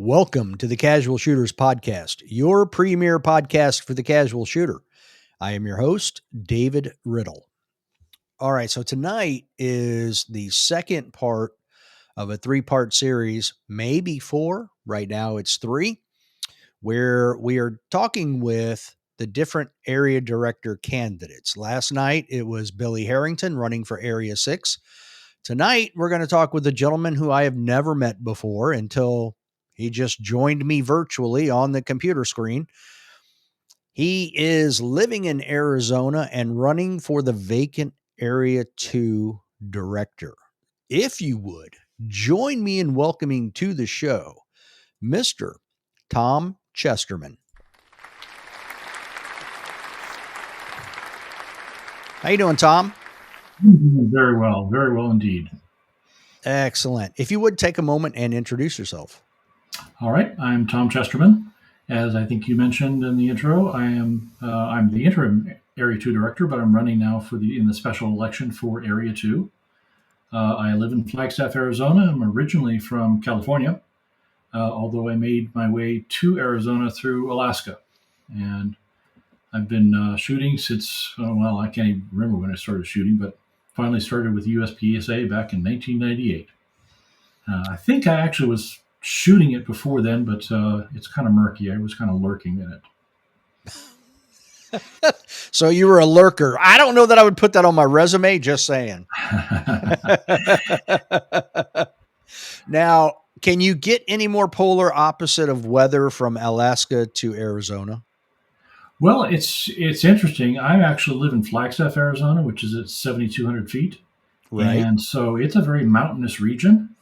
Welcome to the Casual Shooters Podcast, your premier podcast for the casual shooter. I am your host, David Riddle. All right, so tonight is the second part of a three-part series, maybe four. Right now it's three, where we are talking with the different area director candidates. Last night it was Billy Harrington running for Area 6. Tonight we're going to talk with a gentleman who I have never met before until he just joined me virtually on the computer screen. He is living in Arizona and running for the vacant Area 2 director. If you would, join me in welcoming to the show, Mr. Tom Chesterman. How you doing, Tom? Very well indeed. Excellent. If you would take a moment and introduce yourself. All right, I'm Tom Chesterman. As I think you mentioned in the intro, I'm the interim Area 2 director, but I'm running now in the special election for Area 2. I live in Flagstaff, Arizona. I'm originally from California, although I made my way to Arizona through Alaska. And I've been shooting since, I can't even remember when I started shooting, but finally started with USPSA back in 1998. I think I actually was shooting it before then, but it's kind of murky. I was kind of lurking in it. So you were a lurker. I don't know that I would put that on my resume, just saying. Now, can you get any more polar opposite of weather from Alaska to Arizona? Well, it's interesting. I actually live in Flagstaff, Arizona, which is at 7,200 feet. Right. And so it's a very mountainous region.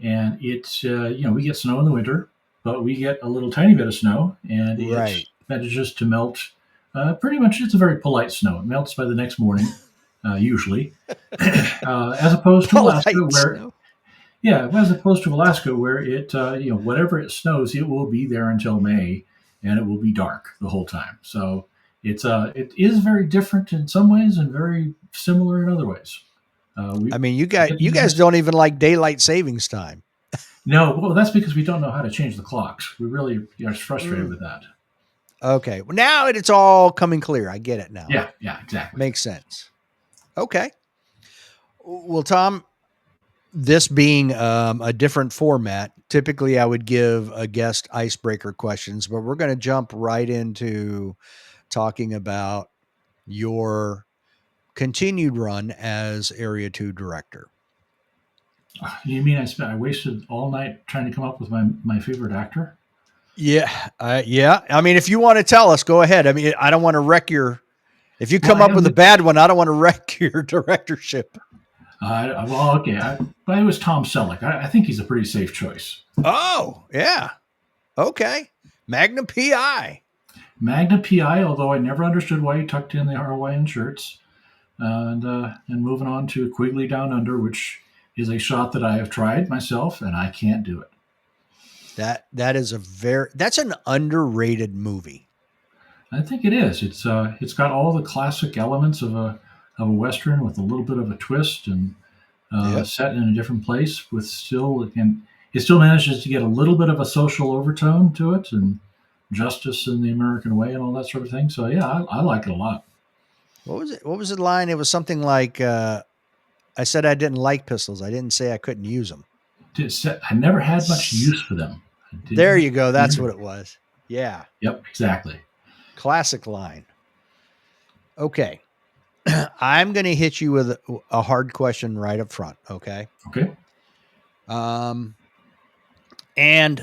And it's, we get snow in the winter, but we get a little tiny bit of snow. And it manages to melt pretty much. It's a very polite snow. It melts by the next morning, usually. As opposed to Alaska, where it, whatever it snows, it will be there until May. And it will be dark the whole time. So it is very different in some ways and very similar in other ways. You guys don't even like daylight savings time. No, well, that's because we don't know how to change the clocks. We really are frustrated with that. Okay, well, now it's all coming clear. I get it now. Yeah, exactly. Makes sense. Okay. Well, Tom, this being a different format, typically I would give a guest icebreaker questions, but we're going to jump right into talking about your continued run as Area 2 director. You mean I wasted all night trying to come up with my favorite actor? Yeah. I mean, if you want to tell us, go ahead. I mean, I don't want to wreck if you come up with a bad one, I don't want to wreck your directorship. But it was Tom Selleck. I think he's a pretty safe choice. Oh, yeah. Okay. Magna P.I., although I never understood why he tucked in the Hawaiian shirts. And moving on to Quigley Down Under, which is a shot that I have tried myself, and I can't do it. That's an underrated movie. I think it is. It's got all the classic elements of a Western with a little bit of a twist and set in a different place it still manages to get a little bit of a social overtone to it and justice in the American way and all that sort of thing. So yeah, I like it a lot. What was it? What was the line? It was something like, I said I didn't like pistols. I didn't say I couldn't use them. I never had much use for them. There you go. That's what it was. Yeah. Yep, exactly. Classic line. Okay. I'm going to hit you with a hard question right up front. Okay. Okay. And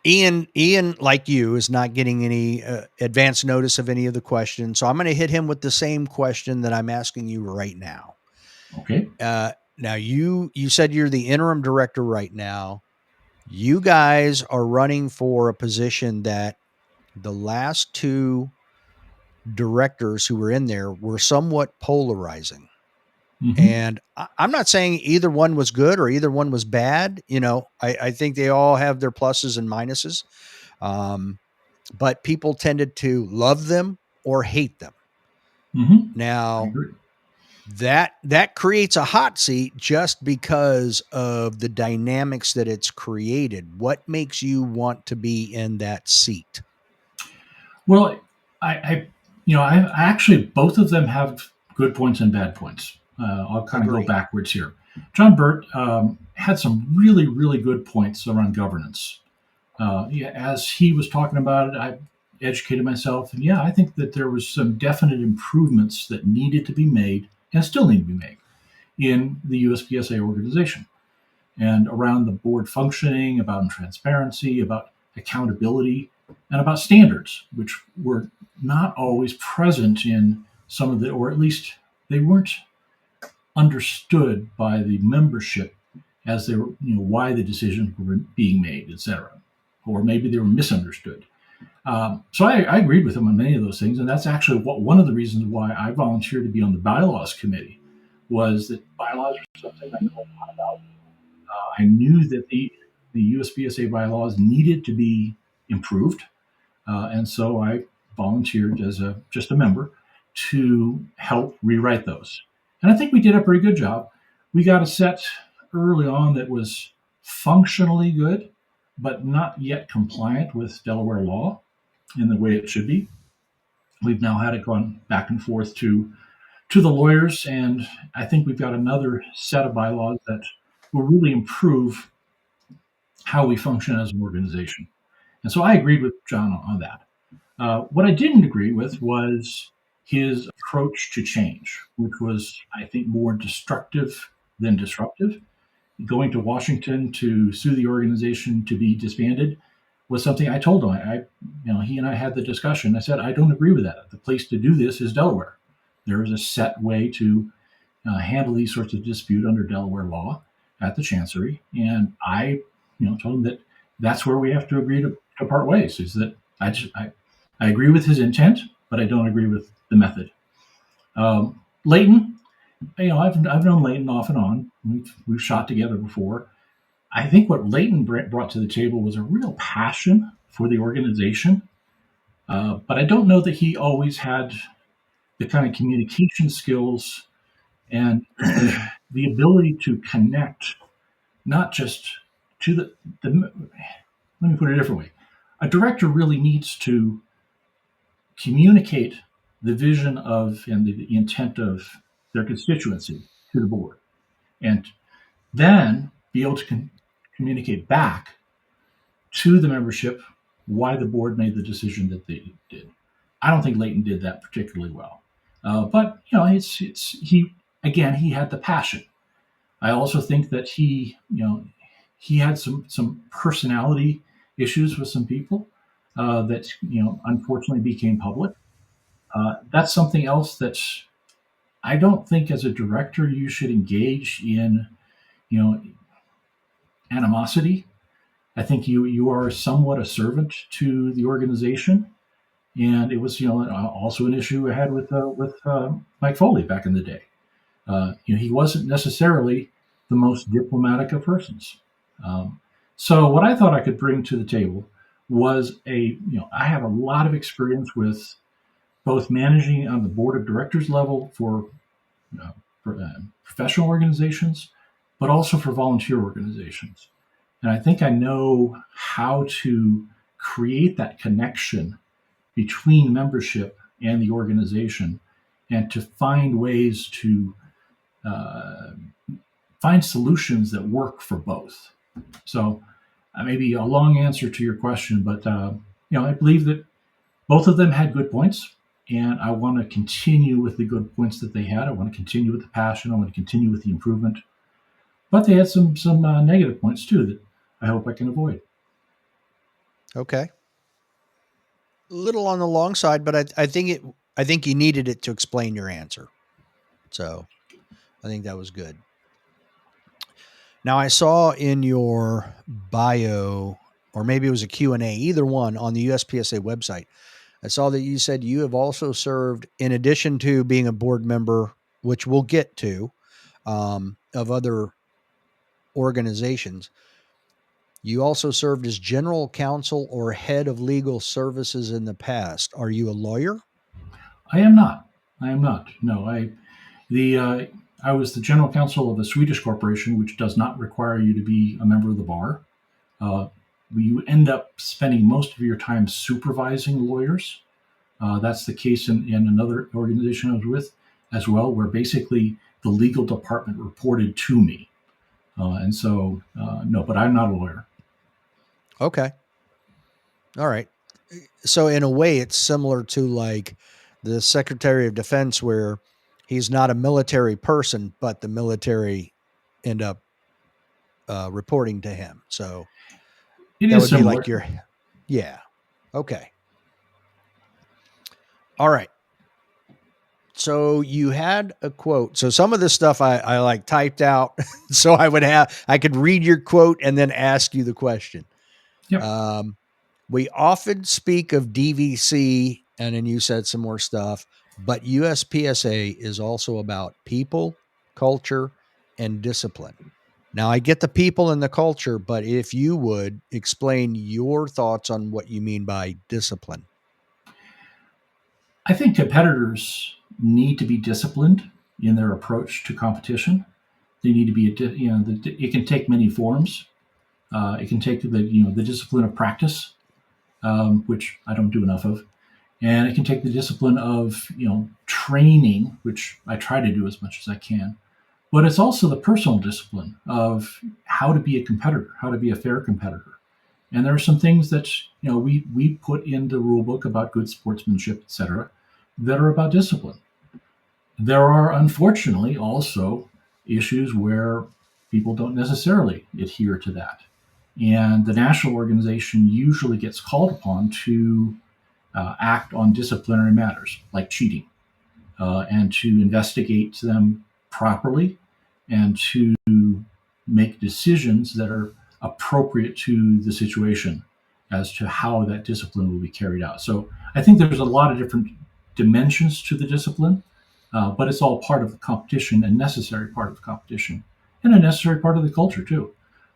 Ian, like you, is not getting any advance notice of any of the questions. So I'm going to hit him with the same question that I'm asking you right now. Okay. Now you said you're the interim director right now. You guys are running for a position that the last two directors who were in there were somewhat polarizing. Mm-hmm. And I'm not saying either one was good or either one was bad. I think they all have their pluses and minuses. But people tended to love them or hate them. Mm-hmm. Now, that creates a hot seat just because of the dynamics that it's created. What makes you want to be in that seat? Well, I actually both of them have good points and bad points. I'll kind of go Agree. backwards here. John Burt had some really, really good points around governance. Yeah, as he was talking about it, I educated myself, and yeah, I think that there was some definite improvements that needed to be made and still need to be made in the USPSA organization and around the board functioning, about transparency, about accountability, and about standards, which were not always present in some of the, or at least they weren't understood by the membership as they were, why the decisions were being made, etc. Or maybe they were misunderstood. So I agreed with him on many of those things, and that's actually one of the reasons why I volunteered to be on the bylaws committee was that bylaws are something I know a lot about. I knew that the USPSA bylaws needed to be improved, and so I volunteered as just a member to help rewrite those. And I think we did a pretty good job. We got a set early on that was functionally good, but not yet compliant with Delaware law in the way it should be. We've now had it gone back and forth to the lawyers, and I think we've got another set of bylaws that will really improve how we function as an organization. And so I agreed with John on that. What I didn't agree with was his approach to change, which was, I think, more destructive than disruptive. Going to Washington to sue the organization to be disbanded was something I told him. He and I had the discussion. I said, I don't agree with that. The place to do this is Delaware. There is a set way to handle these sorts of dispute under Delaware law at the Chancery, and I, told him that that's where we have to agree to part ways. Is that I agree with his intent, but I don't agree with the method. Leighton, I've known Leighton off and on. We've shot together before. I think what Leighton brought to the table was a real passion for the organization, but I don't know that he always had the kind of communication skills and the ability to connect, not just to the. Let me put it a different way. A director really needs to communicate the vision of and the intent of their constituency to the board, and then be able to communicate back to the membership why the board made the decision that they did. I don't think Leighton did that particularly well, but it's he had the passion. I also think that he had some personality issues with some people that unfortunately became public. That's something else that I don't think as a director you should engage in, you know, animosity. I think you are somewhat a servant to the organization, and it was also an issue I had with Mike Foley back in the day. He wasn't necessarily the most diplomatic of persons. So what I thought I could bring to the table was I have a lot of experience with both managing on the board of directors level uh, for professional organizations, but also for volunteer organizations. And I think I know how to create that connection between membership and the organization and to find ways to uh, find solutions that work for both. So, maybe a long answer to your question, but I believe that both of them had good points, and I want to continue with the good points that they had. I want to continue with the passion. I want to continue with the improvement. But they had some negative points too that I hope I can avoid. Okay. A little on the long side, but I think you needed it to explain your answer. So I think that was good. Now I saw in your bio, or maybe it was a Q&A, either one on the USPSA website. I saw that you said you have also served, in addition to being a board member, which we'll get to, of other organizations. You also served as general counsel or head of legal services in the past. Are you a lawyer? I am not. I am not. No, I. I was the general counsel of a Swedish corporation, which does not require you to be a member of the bar. Uh, you end up spending most of your time supervising lawyers. That's the case in another organization I was with as well, where basically the legal department reported to me. And so, no, but I'm not a lawyer. Okay. All right. So in a way, it's similar to like the Secretary of Defense, where he's not a military person, but the military end up reporting to him. So It that is would be like similar. your, yeah. Okay. All right. So you had a quote. So some of this stuff I like typed out so I could read your quote and then ask you the question. Yep. Um, we often speak of DVC, and then you said some more stuff, but USPSA is also about people, culture, and discipline. Now, I get the people and the culture, but if you would explain your thoughts on what you mean by discipline. I think competitors need to be disciplined in their approach to competition. They need to be, it can take many forms. It can take the discipline of practice, which I don't do enough of, and it can take the discipline of training, which I try to do as much as I can. But it's also the personal discipline of how to be a competitor, how to be a fair competitor. And there are some things that we put in the rule book about good sportsmanship, etc., that are about discipline. There are unfortunately also issues where people don't necessarily adhere to that. And the national organization usually gets called upon to act on disciplinary matters like cheating and to investigate them properly and to make decisions that are appropriate to the situation as to how that discipline will be carried out. So I think there's a lot of different dimensions to the discipline, but it's all part of the competition, a necessary part of the competition, and a necessary part of the culture too.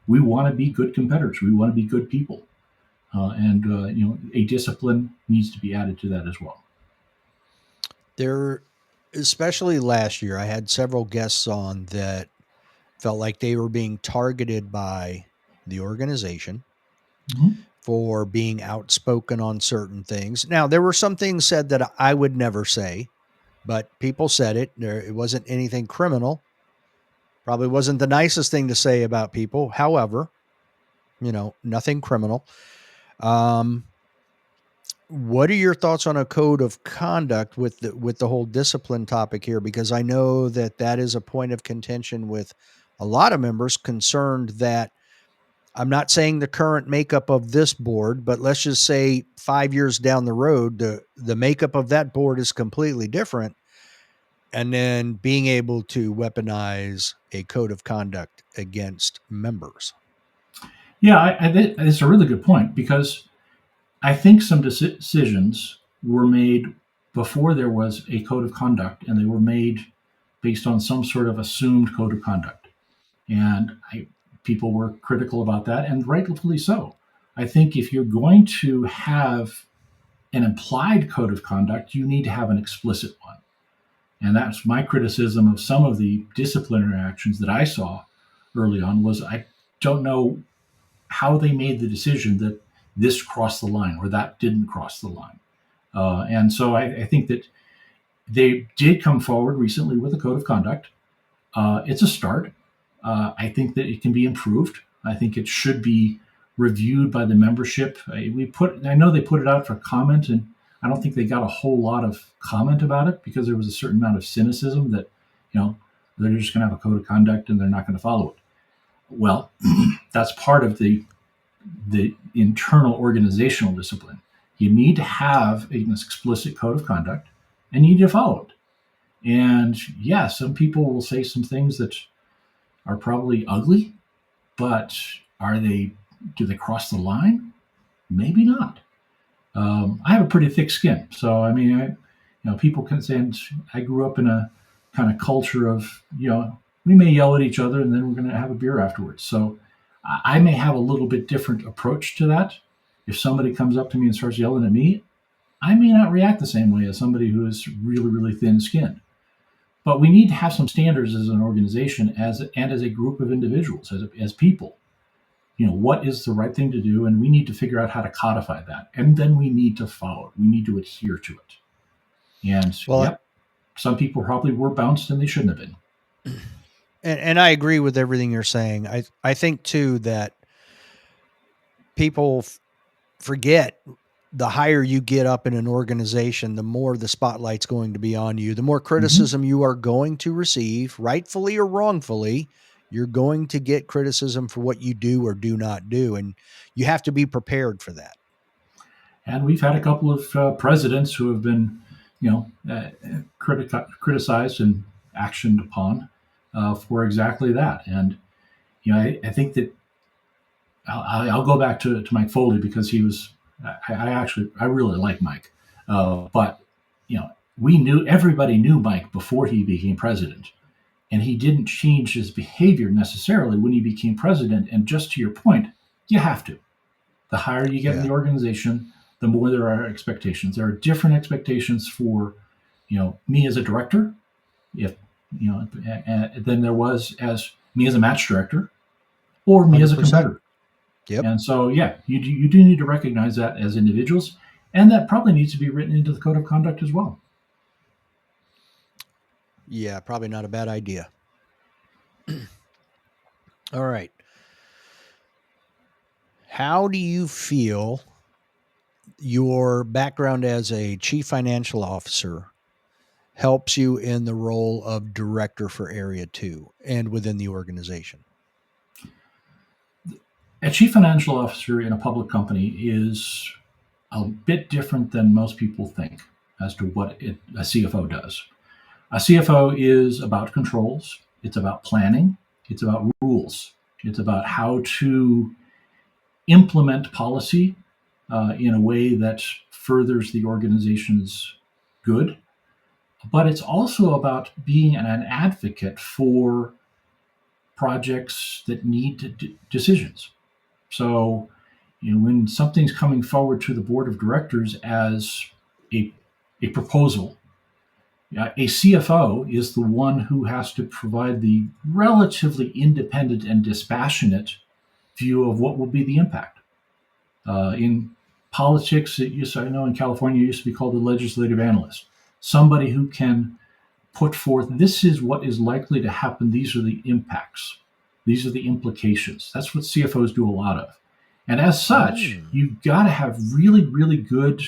We want to be good competitors. We want to be good people, and a discipline needs to be added to that as well. There, especially last year, I had several guests on that felt like they were being targeted by the organization Mm-hmm. for being outspoken on certain things. Now, there were some things said that I would never say, but people said it. It wasn't anything criminal. Probably wasn't the nicest thing to say about people. However, nothing criminal. Um, what are your thoughts on a code of conduct with the whole discipline topic here? Because I know that is a point of contention with a lot of members concerned that I'm not saying the current makeup of this board, but let's just say 5 years down the road, the makeup of that board is completely different. And then being able to weaponize a code of conduct against members. Yeah, it's a really good point because I think some decisions were made before there was a code of conduct, and they were made based on some sort of assumed code of conduct. And people were critical about that, and rightfully so. I think if you're going to have an implied code of conduct, you need to have an explicit one. And that's my criticism of some of the disciplinary actions that I saw early on was I don't know how they made the decision that this crossed the line or that didn't cross the line. And so I think that they did come forward recently with a code of conduct. It's a start. I think that it can be improved. I think it should be reviewed by the membership. I know they put it out for comment, and I don't think they got a whole lot of comment about it because there was a certain amount of cynicism that, they're just going to have a code of conduct and they're not going to follow it. Well, that's part of the internal organizational discipline. You need to have an explicit code of conduct and you need to follow it. And yeah, some people will say some things that are probably ugly, but do they cross the line? Maybe not. I have a pretty thick skin. So, I mean, people can say, I grew up in a kind of culture of, we may yell at each other and then we're going to have a beer afterwards. So I may have a little bit different approach to that. If somebody comes up to me and starts yelling at me, I may not react the same way as somebody who is really, really thin skinned. But we need to have some standards as an organization, and as a group of individuals, as people. What is the right thing to do, and we need to figure out how to codify that, and then we need to follow it. We need to adhere to it. And Well, yep, some people probably were bounced and they shouldn't have been. and I agree with everything you're saying. I think too that people forget the higher you get up in an organization, the more the spotlight's going to be on you, the more Mm-hmm. criticism you are going to receive, rightfully or wrongfully. You're going to get criticism for what you do or do not do, and you have to be prepared for that. And we've had a couple of presidents who have been, criticized and actioned upon for exactly that. And I think that I'll go back to Mike Foley, because he was. I really like Mike, but everybody knew Mike before he became president, and he didn't change his behavior necessarily when he became president. And just to your point, you have to. The higher you get in Yeah. the organization, the more there are expectations. There are different expectations for, me as a director, if than there was as me as a match director, or me as a 100%. competitor. Yep. And so, yeah, you do need to recognize that as individuals, and that probably needs to be written into the code of conduct as well. Yeah, probably not a bad idea. All right. How do you feel your background as a chief financial officer helps you in the role of director for Area 2 and within the organization? A chief financial officer in a public company is a bit different than most people think as to what a CFO does. A CFO is about controls, it's about planning, it's about rules, it's about how to implement policy in a way that furthers the organization's good. But it's also about being an advocate for projects that need decisions. So, when something's coming forward to the board of directors as a, a proposal, a CFO is the one who has to provide the relatively independent and dispassionate view of what will be the impact. In politics, I know in California, it used to be called the legislative analyst, somebody who can put forth, this is what is likely to happen, these are the impacts, these are the implications. That's what CFOs do a lot of. And as such, you've got to have really, really good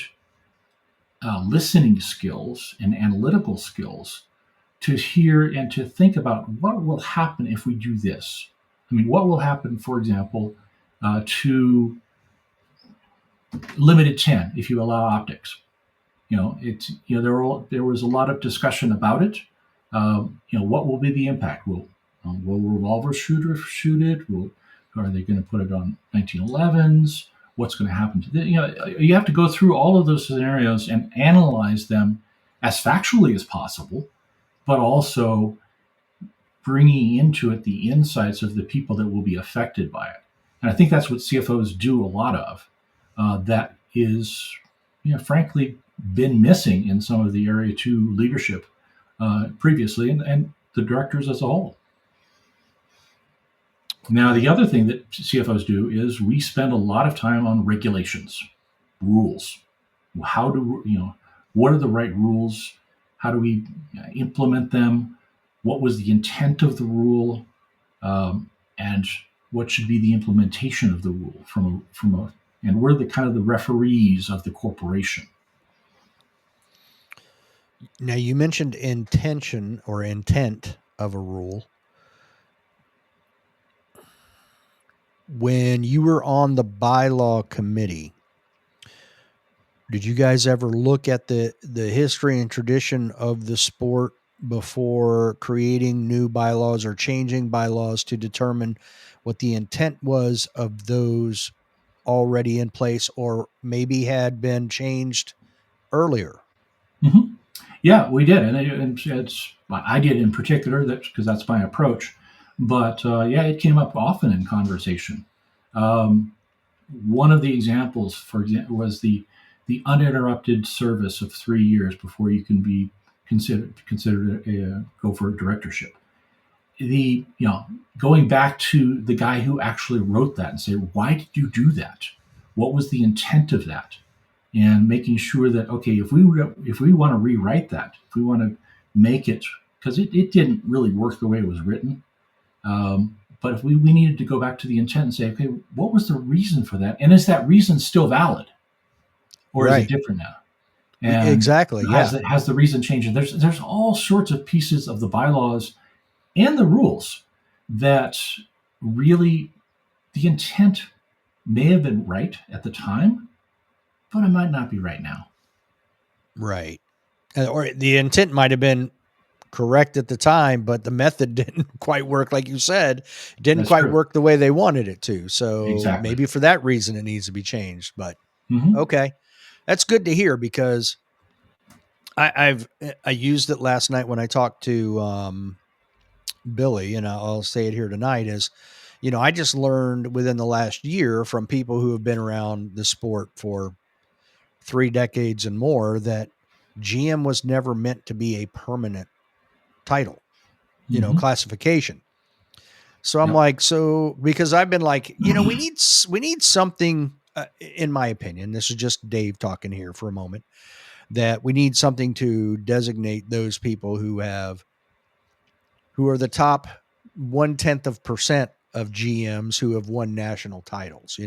listening skills and analytical skills to hear and to think about what will happen if we do this. I mean, what will happen, for example, to limited 10 if you allow optics? There was a lot of discussion about it. What will be the impact? Will revolver shooters shoot it? Are they going to put it on 1911s? What's going to happen to this? You have to go through all of those scenarios and analyze them as factually as possible, but also bringing into it the insights of the people that will be affected by it. And I think that's what CFOs do a lot of. That is, frankly, been missing in some of the Area 2 leadership previously, and the directors as a whole. Now, the other thing that CFOs do is we spend a lot of time on regulations, rules. What are the right rules? How do we implement them? What was the intent of the rule? And what should be the implementation of the rule and we're the kind of the referees of the corporation. Now, you mentioned intention or intent of a rule. When you were on the bylaw committee, did you guys ever look at the history and tradition of the sport before creating new bylaws or changing bylaws to determine what the intent was of those already in place or maybe had been changed earlier? Mm-hmm. Yeah, we did, and I did in particular, because that's my approach. But yeah, it came up often in conversation. Um, One of the examples, for example, was the uninterrupted service of 3 years before you can be considered go for a directorship. Going back to the guy who actually wrote that and say, why did you do that? What was the intent of that? And making sure that, okay, if we want to rewrite that, if we want to make it, because it didn't really work the way it was written, but if we needed to go back to the intent and say, okay, what was the reason for that? And is that reason still valid? Or is it different now? And exactly. Has the reason changed? And there's all sorts of pieces of the bylaws and the rules that really the intent may have been right at the time, but it might not be right now. Right. Or the intent might have been correct at the time, but the method didn't quite work, like you said, didn't quite work the way they wanted it to. So maybe for that reason it needs to be changed. But okay, that's good to hear, because I used it last night when I talked to Billy, and I'll say it here tonight, is, I just learned within the last year from people who have been around the sport for 3 decades and more that GM was never meant to be a permanent title, classification. So I'm like, because I've been like, we need something, in my opinion, this is just Dave talking here for a moment, that we need something to designate those people who are the top 0.1% of GMs who have won national titles,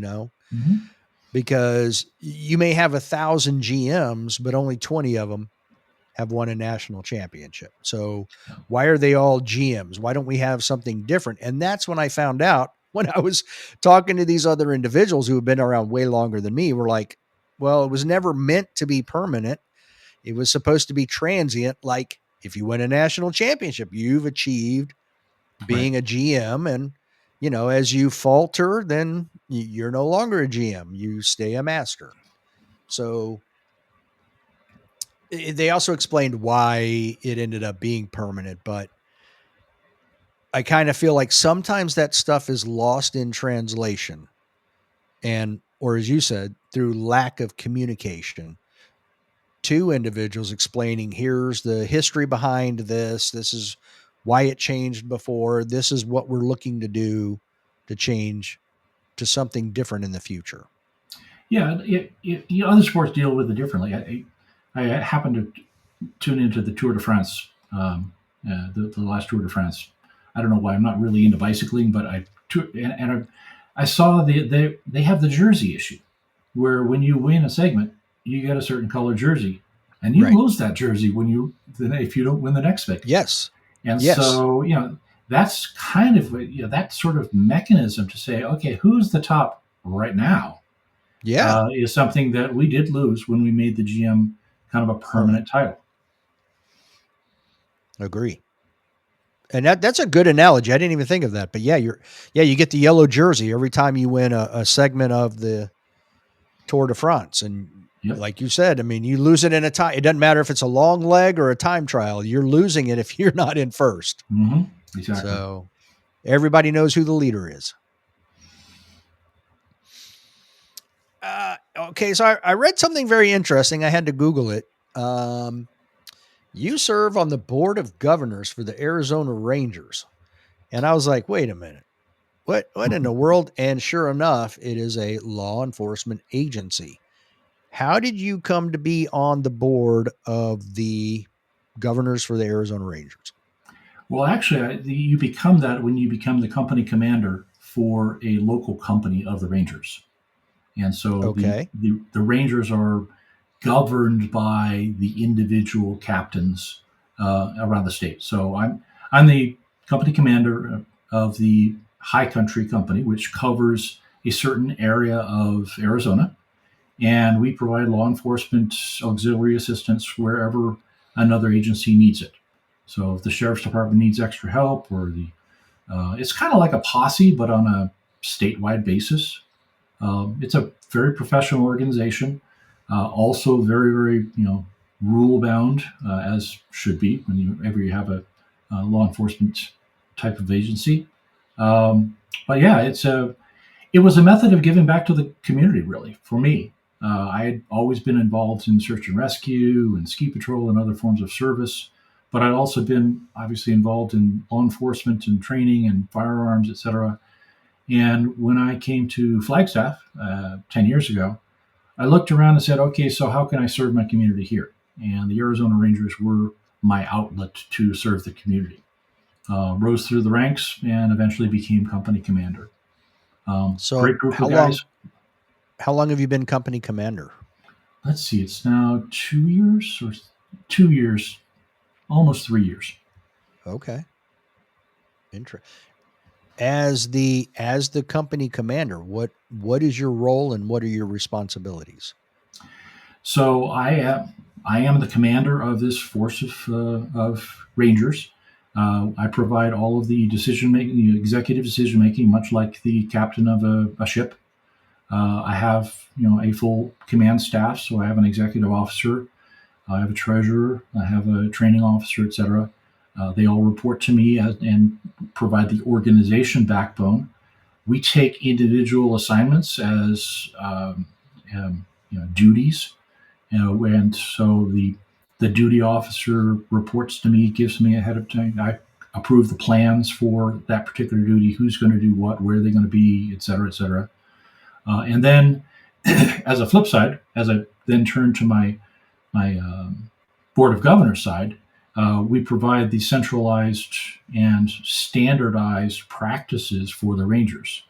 because you may have 1,000 GMs, but only 20 of them have won a national championship. So why are they all GMs? Why don't we have something different? And that's when I found out, when I was talking to these other individuals who have been around way longer than me, were like, well, it was never meant to be permanent. It was supposed to be transient. Like, if you win a national championship, you've achieved being a GM. And, as you falter, then you're no longer a GM. You stay a master. So they also explained why it ended up being permanent, but I kind of feel like sometimes that stuff is lost in translation, or as you said, through lack of communication to individuals, explaining, here's the history behind this. This is why it changed before. This is what we're looking to do to change to something different in the future. Yeah, other sports deal with it differently. I happened to tune into the Tour de France, the last Tour de France. I don't know why, I'm not really into bicycling, but I saw they have the jersey issue, where when you win a segment, you get a certain color jersey, and you lose that jersey if you don't win the next segment. Yes. And so that's kind of that sort of mechanism to say, okay, who's the top right now? Is something that we did lose when we made the GM kind of a permanent title. Agree. And that's a good analogy. I didn't even think of that, but you get the yellow jersey every time you win a segment of the Tour de France. And like you said, I mean, you lose it in a time. It doesn't matter if it's a long leg or a time trial. You're losing it if you're not in first. Mm-hmm. Exactly. So everybody knows who the leader is. Okay, so I read something very interesting. I had to Google it. You serve on the board of governors for the Arizona Rangers. And I was like, wait a minute, what in the world? And sure enough, it is a law enforcement agency. How did you come to be on the board of the governors for the Arizona Rangers? Well, actually, you become that when you become the company commander for a local company of the Rangers. And so the Rangers are governed by the individual captains around the state. So I'm the company commander of the High Country Company, which covers a certain area of Arizona, and we provide law enforcement auxiliary assistance wherever another agency needs it. So if the sheriff's department needs extra help, or it's kind of like a posse, but on a statewide basis. It's a very professional organization, also very, very, rule bound, as should be whenever you have a law enforcement type of agency. But yeah, it was a method of giving back to the community, really, for me. I had always been involved in search and rescue and ski patrol and other forms of service. but I'd also been obviously involved in law enforcement and training and firearms, etc. And when I came to Flagstaff 10 years ago, I looked around and said, okay, so how can I serve my community here? And the Arizona Rangers were my outlet to serve the community. Rose through the ranks and eventually became company commander. So Great group of guys. how long have you been company commander? Let's see, it's now 2 years or 2 years, almost 3 years. Okay. Interesting. As the company commander, what is your role and what are your responsibilities? So I am the commander of this force of Rangers. I provide all of the decision making, the executive decision making, much like the captain of a ship. I have a full command staff, so I have an executive officer, I have a treasurer, I have a training officer, etc. They all report to me and provide the organization backbone. We take individual assignments as duties, and so the duty officer reports to me, gives me ahead of time. I approve the plans for that particular duty, who's going to do what, where they're going to be, et cetera, et cetera. And then, as a flip side, as I then turn to my board of governors side, we provide the centralized and standardized practices for the Rangers.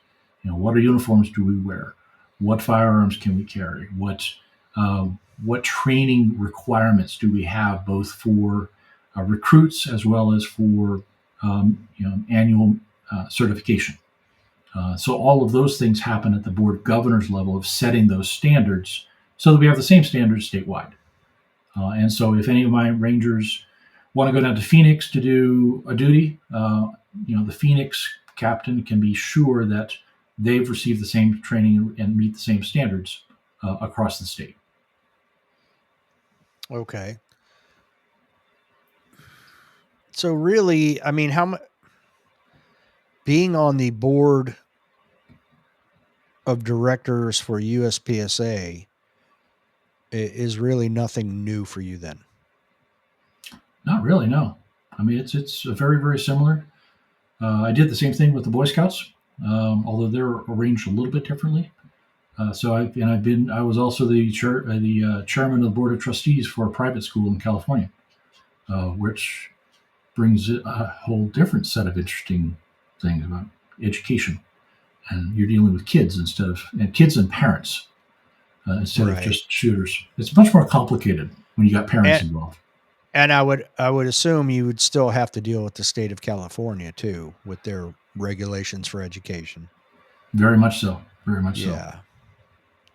What uniforms do we wear? What firearms can we carry? What training requirements do we have, both for recruits as well as for annual certification? So all of those things happen at the board of governors level of setting those standards so that we have the same standards statewide. And so if any of my Rangers want to go down to Phoenix to do a duty, the Phoenix captain can be sure that they've received the same training and meet the same standards across the state. Okay. So really, I mean, being on the board of directors for USPSA is really nothing new for you then? Not really, no. I mean, it's very, very similar. I did the same thing with the Boy Scouts, although they're arranged a little bit differently. I was also the chairman of the board of trustees for a private school in California, which brings a whole different set of interesting things about education, and you're dealing with kids kids and parents instead of just shooters. It's much more complicated when you got parents involved. And I would assume you would still have to deal with the state of California too, with their regulations for education. Very much so. Very much so. Yeah.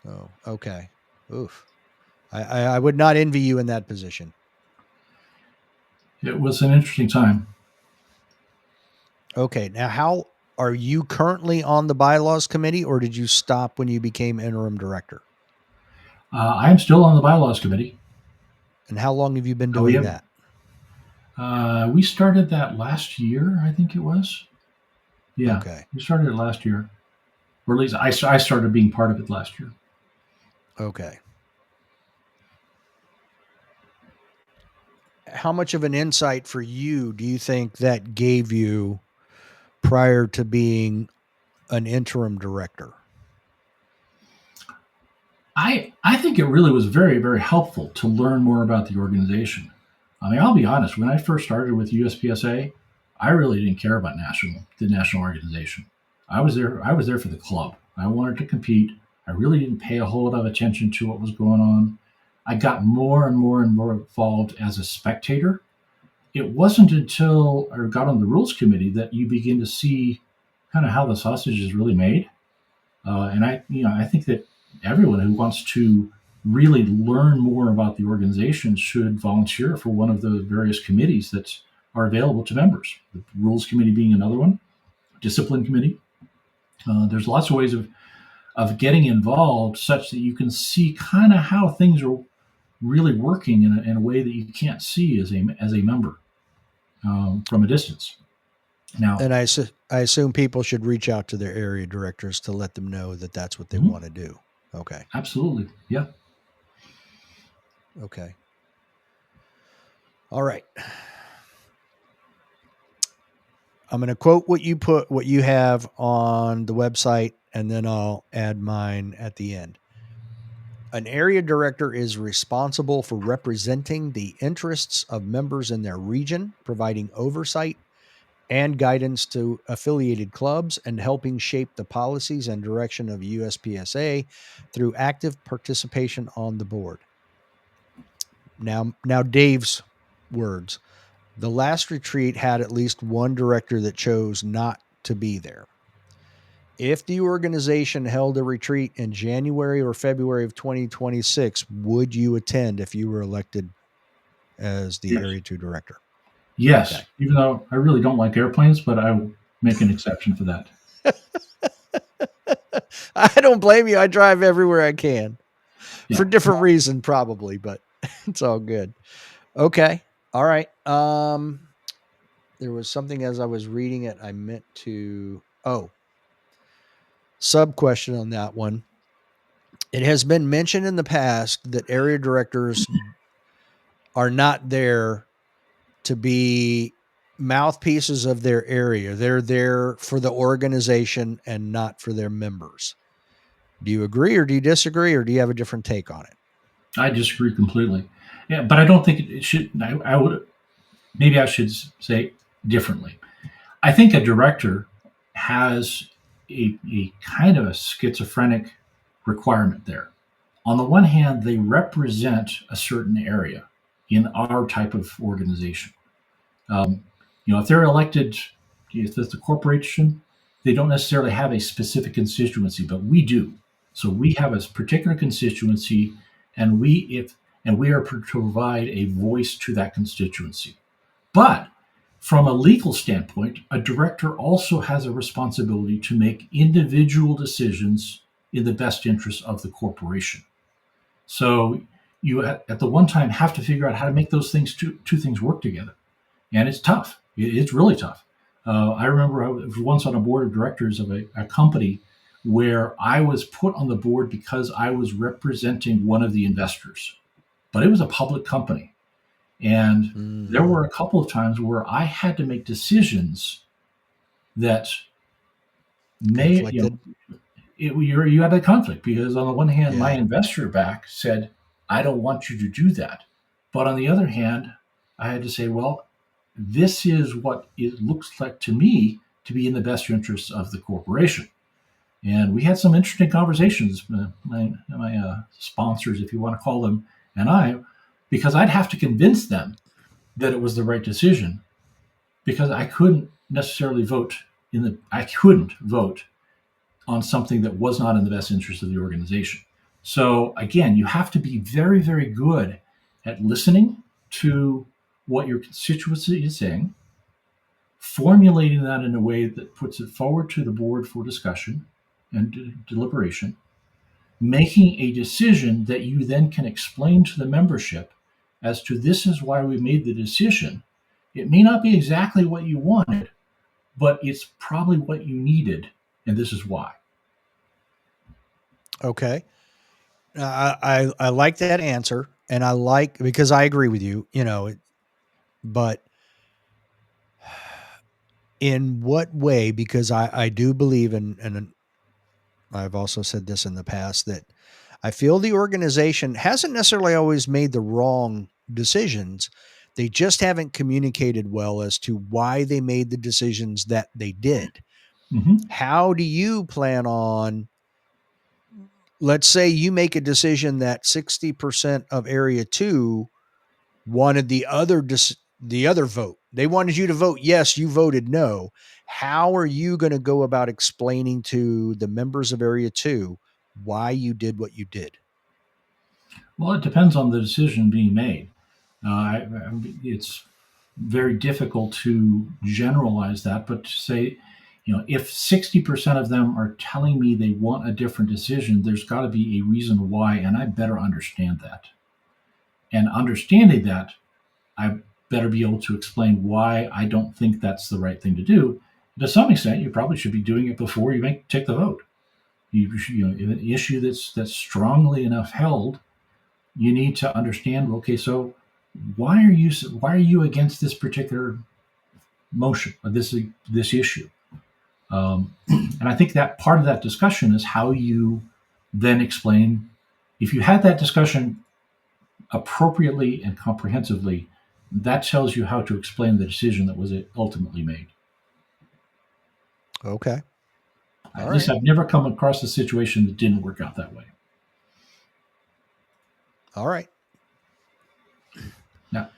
Oh, okay. Oof. I would not envy you in that position. It was an interesting time. Okay. Now, how are you currently on the bylaws committee, or did you stop when you became interim director? I am still on the bylaws committee. And how long have you been doing that? We started that last year, I think it was. Yeah. Okay. We started it last year. Or at least I started being part of it last year. Okay. How much of an insight for you do you think that gave you prior to being an interim director? I think it really was very, very helpful to learn more about the organization. I mean, I'll be honest, when I first started with USPSA, I really didn't care about the national organization. I was there for the club. I wanted to compete. I really didn't pay a whole lot of attention to what was going on. I got more and more and more involved as a spectator. It wasn't until I got on the rules committee that you begin to see kind of how the sausage is really made. And I think that everyone who wants to really learn more about the organization should volunteer for one of the various committees that are available to members. The rules committee being another one, discipline committee. There's lots of ways of getting involved such that you can see kind of how things are really working in a way that you can't see as a member from a distance. Now, and I assume people should reach out to their area directors to let them know that that's what they want to do. Okay. Absolutely. Yeah. Okay. All right. I'm going to quote what you have on the website, and then I'll add mine at the end. An area director is responsible for representing the interests of members in their region, providing oversight and guidance to affiliated clubs, and helping shape the policies and direction of USPSA through active participation on the board. Now Dave's words. The last retreat had at least one director that chose not to be there. If the organization held a retreat in January or February of 2026, would you attend if you were elected as the Yes. Area 2 director? Yes. Okay. Even though I really don't like airplanes, but I will make an exception for that. I don't blame you. I drive everywhere I can Yeah. for different reason, probably, but it's all good. Okay. All right. There was something as I was reading it, I meant to. Oh, sub question on that one. It has been mentioned in the past that area directors are not there to be mouthpieces of their area. They're there for the organization and not for their members. Do you agree or do you disagree or do you have a different take on it? I disagree completely. Yeah, but I don't think it should. I would maybe I should say differently. I think a director has a kind of a schizophrenic requirement there. On the one hand, they represent a certain area in our type of organization. Um, if they're elected, if it's a corporation, they don't necessarily have a specific constituency, but we do. So we have a particular constituency, and we are to provide a voice to that constituency. But from a legal standpoint, a director also has a responsibility to make individual decisions in the best interest of the corporation. So you at the one time have to figure out how to make those two things work together, and it's tough. It's really tough. I remember I was once on a board of directors of a company where I was put on the board because I was representing one of the investors, but it was a public company, and there were a couple of times where I had to make decisions that may, Conflicted. you had a conflict because on the one hand, my Yeah. investor back said, I don't want you to do that. But on the other hand, I had to say, well, this is what it looks like to me to be in the best interests of the corporation. And we had some interesting conversations, my sponsors, if you want to call them, and I, because I'd have to convince them that it was the right decision because I couldn't necessarily I couldn't vote on something that was not in the best interest of the organization. So again, you have to be very, very good at listening to what your constituency is saying, formulating that in a way that puts it forward to the board for discussion and deliberation, making a decision that you then can explain to the membership as to this is why we made the decision. It may not be exactly what you wanted, but it's probably what you needed, and this is why. Okay. I like that answer, and I like because I agree with you. But in what way? Because I do believe in, and I've also said this in the past that I feel the organization hasn't necessarily always made the wrong decisions. They just haven't communicated well as to why they made the decisions that they did. Mm-hmm. How do you plan on, let's say you make a decision that 60% of area 2 wanted the other vote. They wanted you to vote yes, you voted no. How are you going to go about explaining to the members of area 2 why you did what you did? Well, it depends on the decision being made. It's very difficult to generalize that, but to say, if 60% of them are telling me they want a different decision, there's got to be a reason why, and I better understand that. And understanding that, I better be able to explain why I don't think that's the right thing to do. To some extent, you probably should be doing it before you take the vote. An issue that's strongly enough held, you need to understand. Okay, so why are you against this particular motion, this issue. And I think that part of that discussion is how you then explain. If you had that discussion appropriately and comprehensively, that tells you how to explain the decision that was ultimately made. Okay. At least I've never come across a situation that didn't work out that way. All right. Now,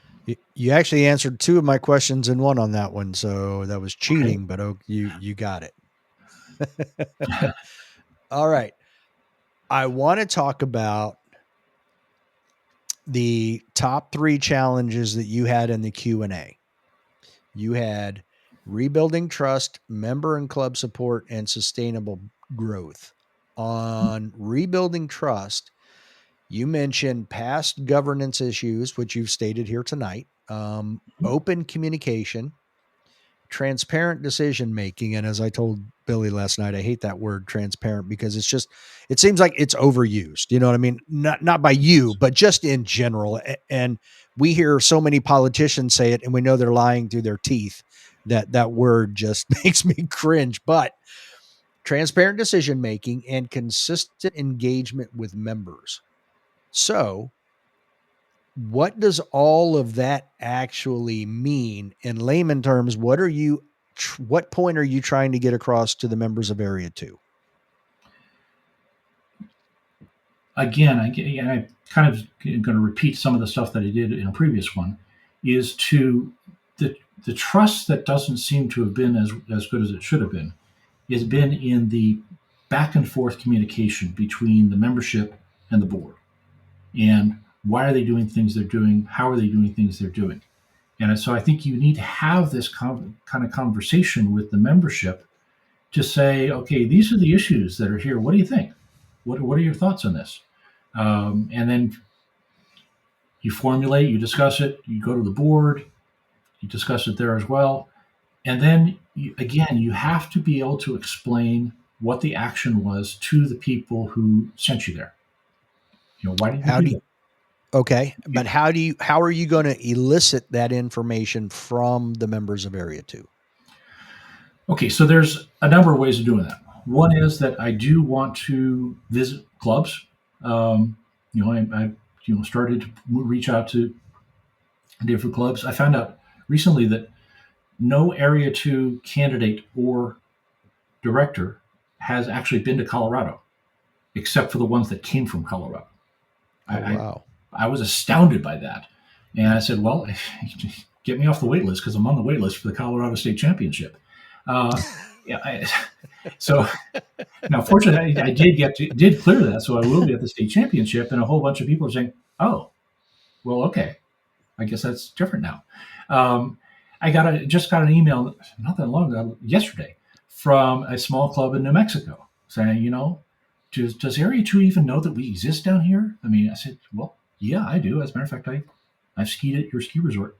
you actually answered two of my questions in one on that one, so that was cheating, okay. But you got it. All right. I want to talk about the top 3 challenges that you had in the Q&A. You had rebuilding trust, member and club support, and sustainable growth. On rebuilding trust, you mentioned past governance issues, which you've stated here tonight, open communication, transparent decision making. And as I told Billy last night, I hate that word transparent because it seems like it's overused. You know what I mean? Not by you, but just in general. And we hear so many politicians say it, and we know they're lying through their teeth. That word just makes me cringe. But transparent decision making and consistent engagement with members. So, what does all of that actually mean in layman terms? What point are you trying to get across to the members of Area 2? Again, I kind of going to repeat some of the stuff that I did in a previous one, is to the trust that doesn't seem to have been as good as it should have been, has been in the back and forth communication between the membership and the board. And why are they doing things they're doing? How are they doing things they're doing? And so I think you need to have this kind of conversation with the membership to say, okay, these are the issues that are here. What do you think? What are your thoughts on this? And then you formulate, you discuss it, you go to the board, you discuss it there as well. And then, you have to be able to explain what the action was to the people who sent you there. Why did you do that? Okay, but how are you going to elicit that information from the members of Area 2? Okay, so there's a number of ways of doing that. One is that I do want to visit clubs. I started to reach out to different clubs. I found out recently that no Area 2 candidate or director has actually been to Colorado, except for the ones that came from Colorado. Wow. I was astounded by that. And I said, well, get me off the wait list because I'm on the wait list for the Colorado State Championship. So now, fortunately, I did clear that, so I will be at the state championship, and a whole bunch of people are saying, "Oh, well, okay, I guess that's different now." I just got an email not that long ago, yesterday, from a small club in New Mexico saying, does Area 2 even know that we exist down here? I mean, I said, well, yeah, I do. As a matter of fact, I've skied at your ski resort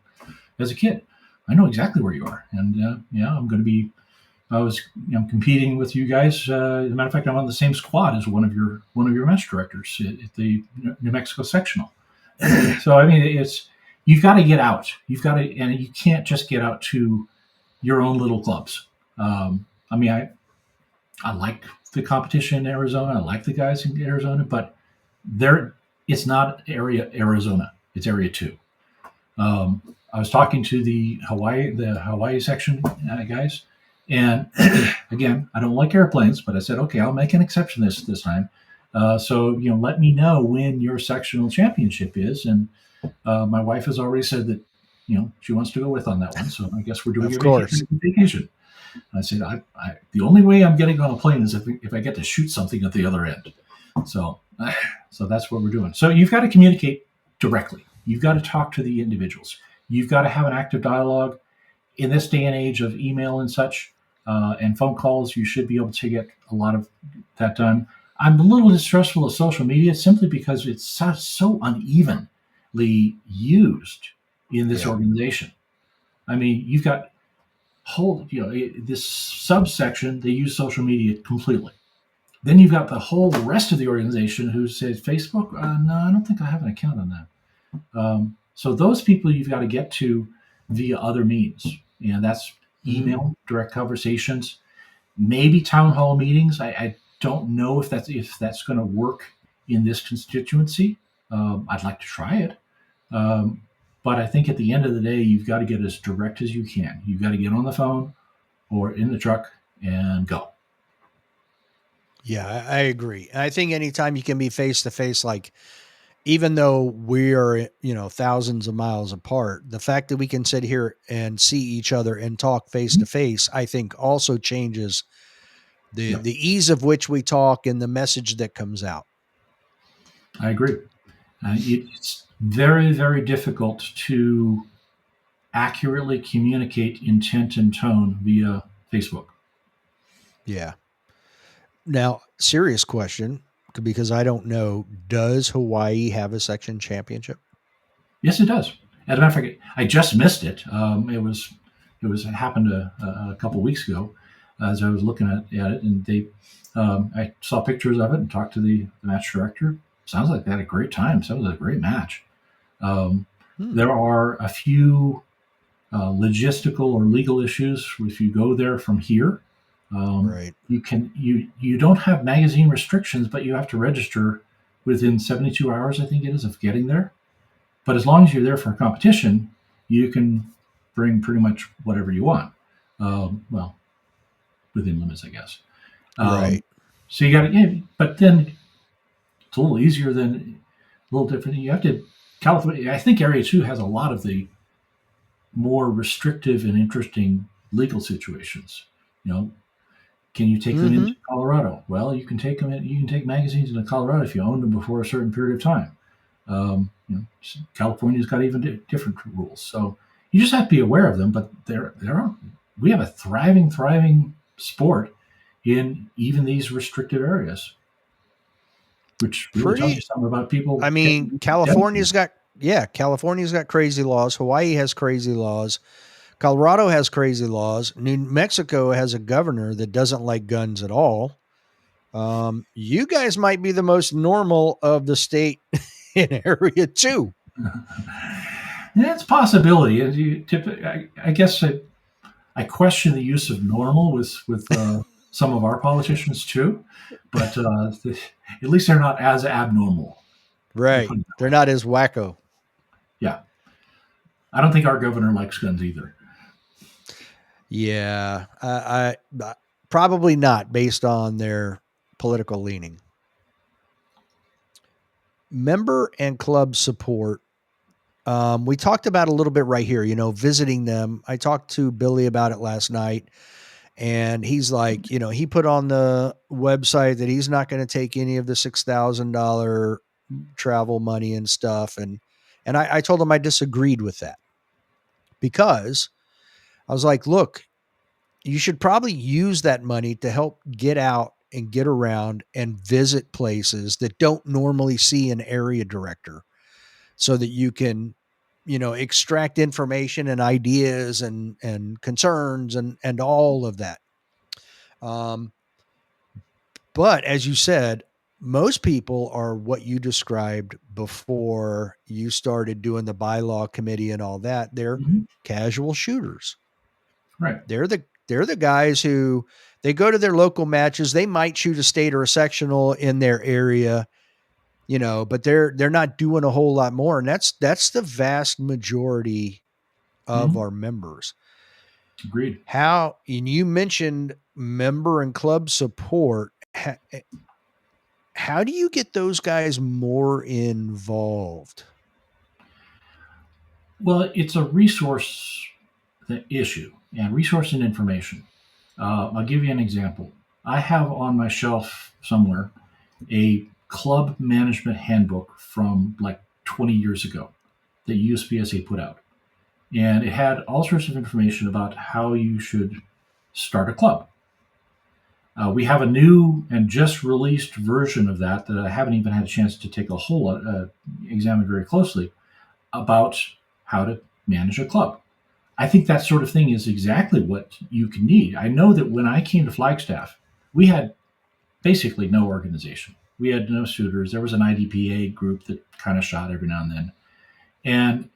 as a kid. I know exactly where you are, and I'm going to be. I was competing with you guys. As a matter of fact, I'm on the same squad as one of your match directors at the New Mexico sectional. So I mean, you've got to get out. And you can't just get out to your own little clubs. I mean, I like the competition in Arizona. I like the guys in Arizona, but it's not Arizona. It's Area 2. I was talking to the Hawaii section guys. And again, I don't like airplanes, but I said, okay, I'll make an exception this time. So let me know when your sectional championship is. And my wife has already said that she wants to go with on that one. So I guess we're doing a vacation. I said, the only way I'm getting on a plane is if I get to shoot something at the other end. So that's what we're doing. So you've got to communicate directly. You've got to talk to the individuals. You've got to have an active dialogue. In this day and age of email and such, and phone calls, you should be able to get a lot of that done. I'm a little distrustful of social media simply because it's so unevenly used in this organization. I mean, you've got this subsection, they use social media completely. Then you've got the whole rest of the organization who says Facebook. No, I don't think I have an account on that. So those people you've got to get to via other means, and that's Mm-hmm. email, direct conversations, maybe town hall meetings. I don't know if that's going to work in this constituency. I'd like to try it, um, but I think at the end of the day, you've got to get as direct as you can. You've got to get on the phone or in the truck and go. Yeah, I agree. I think anytime you can be face to face, like even though we are, thousands of miles apart, the fact that we can sit here and see each other and talk face to face, I think also changes the Yep, the ease of which we talk and the message that comes out. I agree. It's very, very difficult to accurately communicate intent and tone via Facebook. Yeah. Now, serious question, because I don't know, does Hawaii have a section championship? Yes, it does. As a matter of fact, I just missed it. It happened a couple weeks ago, as I was looking at it, and I saw pictures of it and talked to the match director. Sounds like they had a great time. Sounds like a great match. Um, Hmm. there are a few logistical or legal issues if you go there from here. Right. You don't have magazine restrictions, but you have to register within 72 hours, I think it is, of getting there. But as long as you're there for a competition, you can bring pretty much whatever you want. Well, within limits, I guess. Um, Right. so you got to, yeah, but then it's a little easier than a little different. You have to California. I think Area 2 has a lot of the more restrictive and interesting legal situations. You know, can you take them Mm-hmm. into Colorado? Well, you can take them. You can take magazines into Colorado if you own them before a certain period of time. California's got even different rules, so you just have to be aware of them. But there are we have a thriving sport in even these restrictive areas, which really tells you Pretty. something about people I mean, getting dedicated. California's got crazy laws. Hawaii has crazy laws. Colorado has crazy laws. New Mexico has a governor that doesn't like guns at all. You guys might be the most normal of the state in area two. Yeah, it's a possibility. I guess I question the use of normal with some of our politicians too, but at least they're not as abnormal. We'll Right. put it that They're way. not as wacko. Yeah, I don't think our governor likes guns either. Yeah. I probably not based on their political leaning. Member and club support. We talked about a little bit right here, visiting them. I talked to Billy about it last night, and he's like, he put on the website that he's not going to take any of the $6,000 travel money and stuff. And I told him I disagreed with that because I was like, look, you should probably use that money to help get out and get around and visit places that don't normally see an area director so that you can extract information and ideas and concerns and all of that. um but as you said, most people are what you described before you started doing the bylaw committee and all that. They're Hmm. casual shooters. Right. They're the guys who they go to their local matches. They might shoot a state or a sectional in their area, but they're not doing a whole lot more. And that's the vast majority of Hmm. our members. Agreed. How, and you mentioned member and club support. How do you get those guys more involved? Well, it's a resource issue and resource and information. I'll give you an example. I have on my shelf somewhere a club management handbook from like 20 years ago that USPSA put out. And it had all sorts of information about how you should start a club. We have a new and just released version of that I haven't even had a chance to take a whole examine very closely about how to manage a club. I think that sort of thing is exactly what you can need. I know that when I came to Flagstaff, we had basically no organization. We had no shooters. There was an IDPA group that kind of shot every now and then. And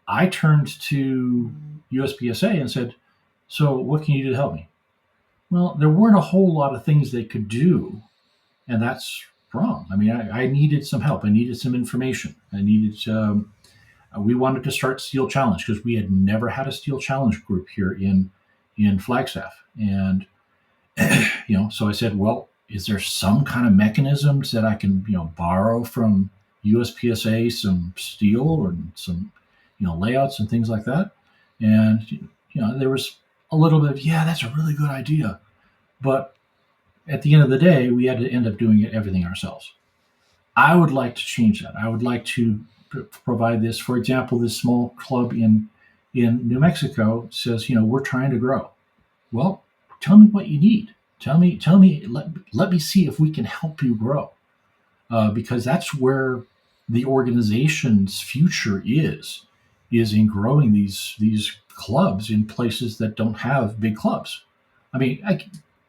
I turned to USPSA and said, So what can you do to help me? Well, there weren't a whole lot of things they could do, and that's wrong. I mean, I needed some help. I needed some information. We wanted to start Steel Challenge because we had never had a Steel Challenge group here in Flagstaff, and so I said, well, is there some kind of mechanisms that I can borrow from USPSA some steel or some layouts and things like that? And there was a little bit of, yeah, that's a really good idea, but at the end of the day, we had to end up doing everything ourselves. I would like to change that. I would like to provide this. For example, this small club in New Mexico says, we're trying to grow. Well, tell me what you need. Tell me. Let me see if we can help you grow, because that's where the organization's future is in growing these clubs in places that don't have big clubs. I mean,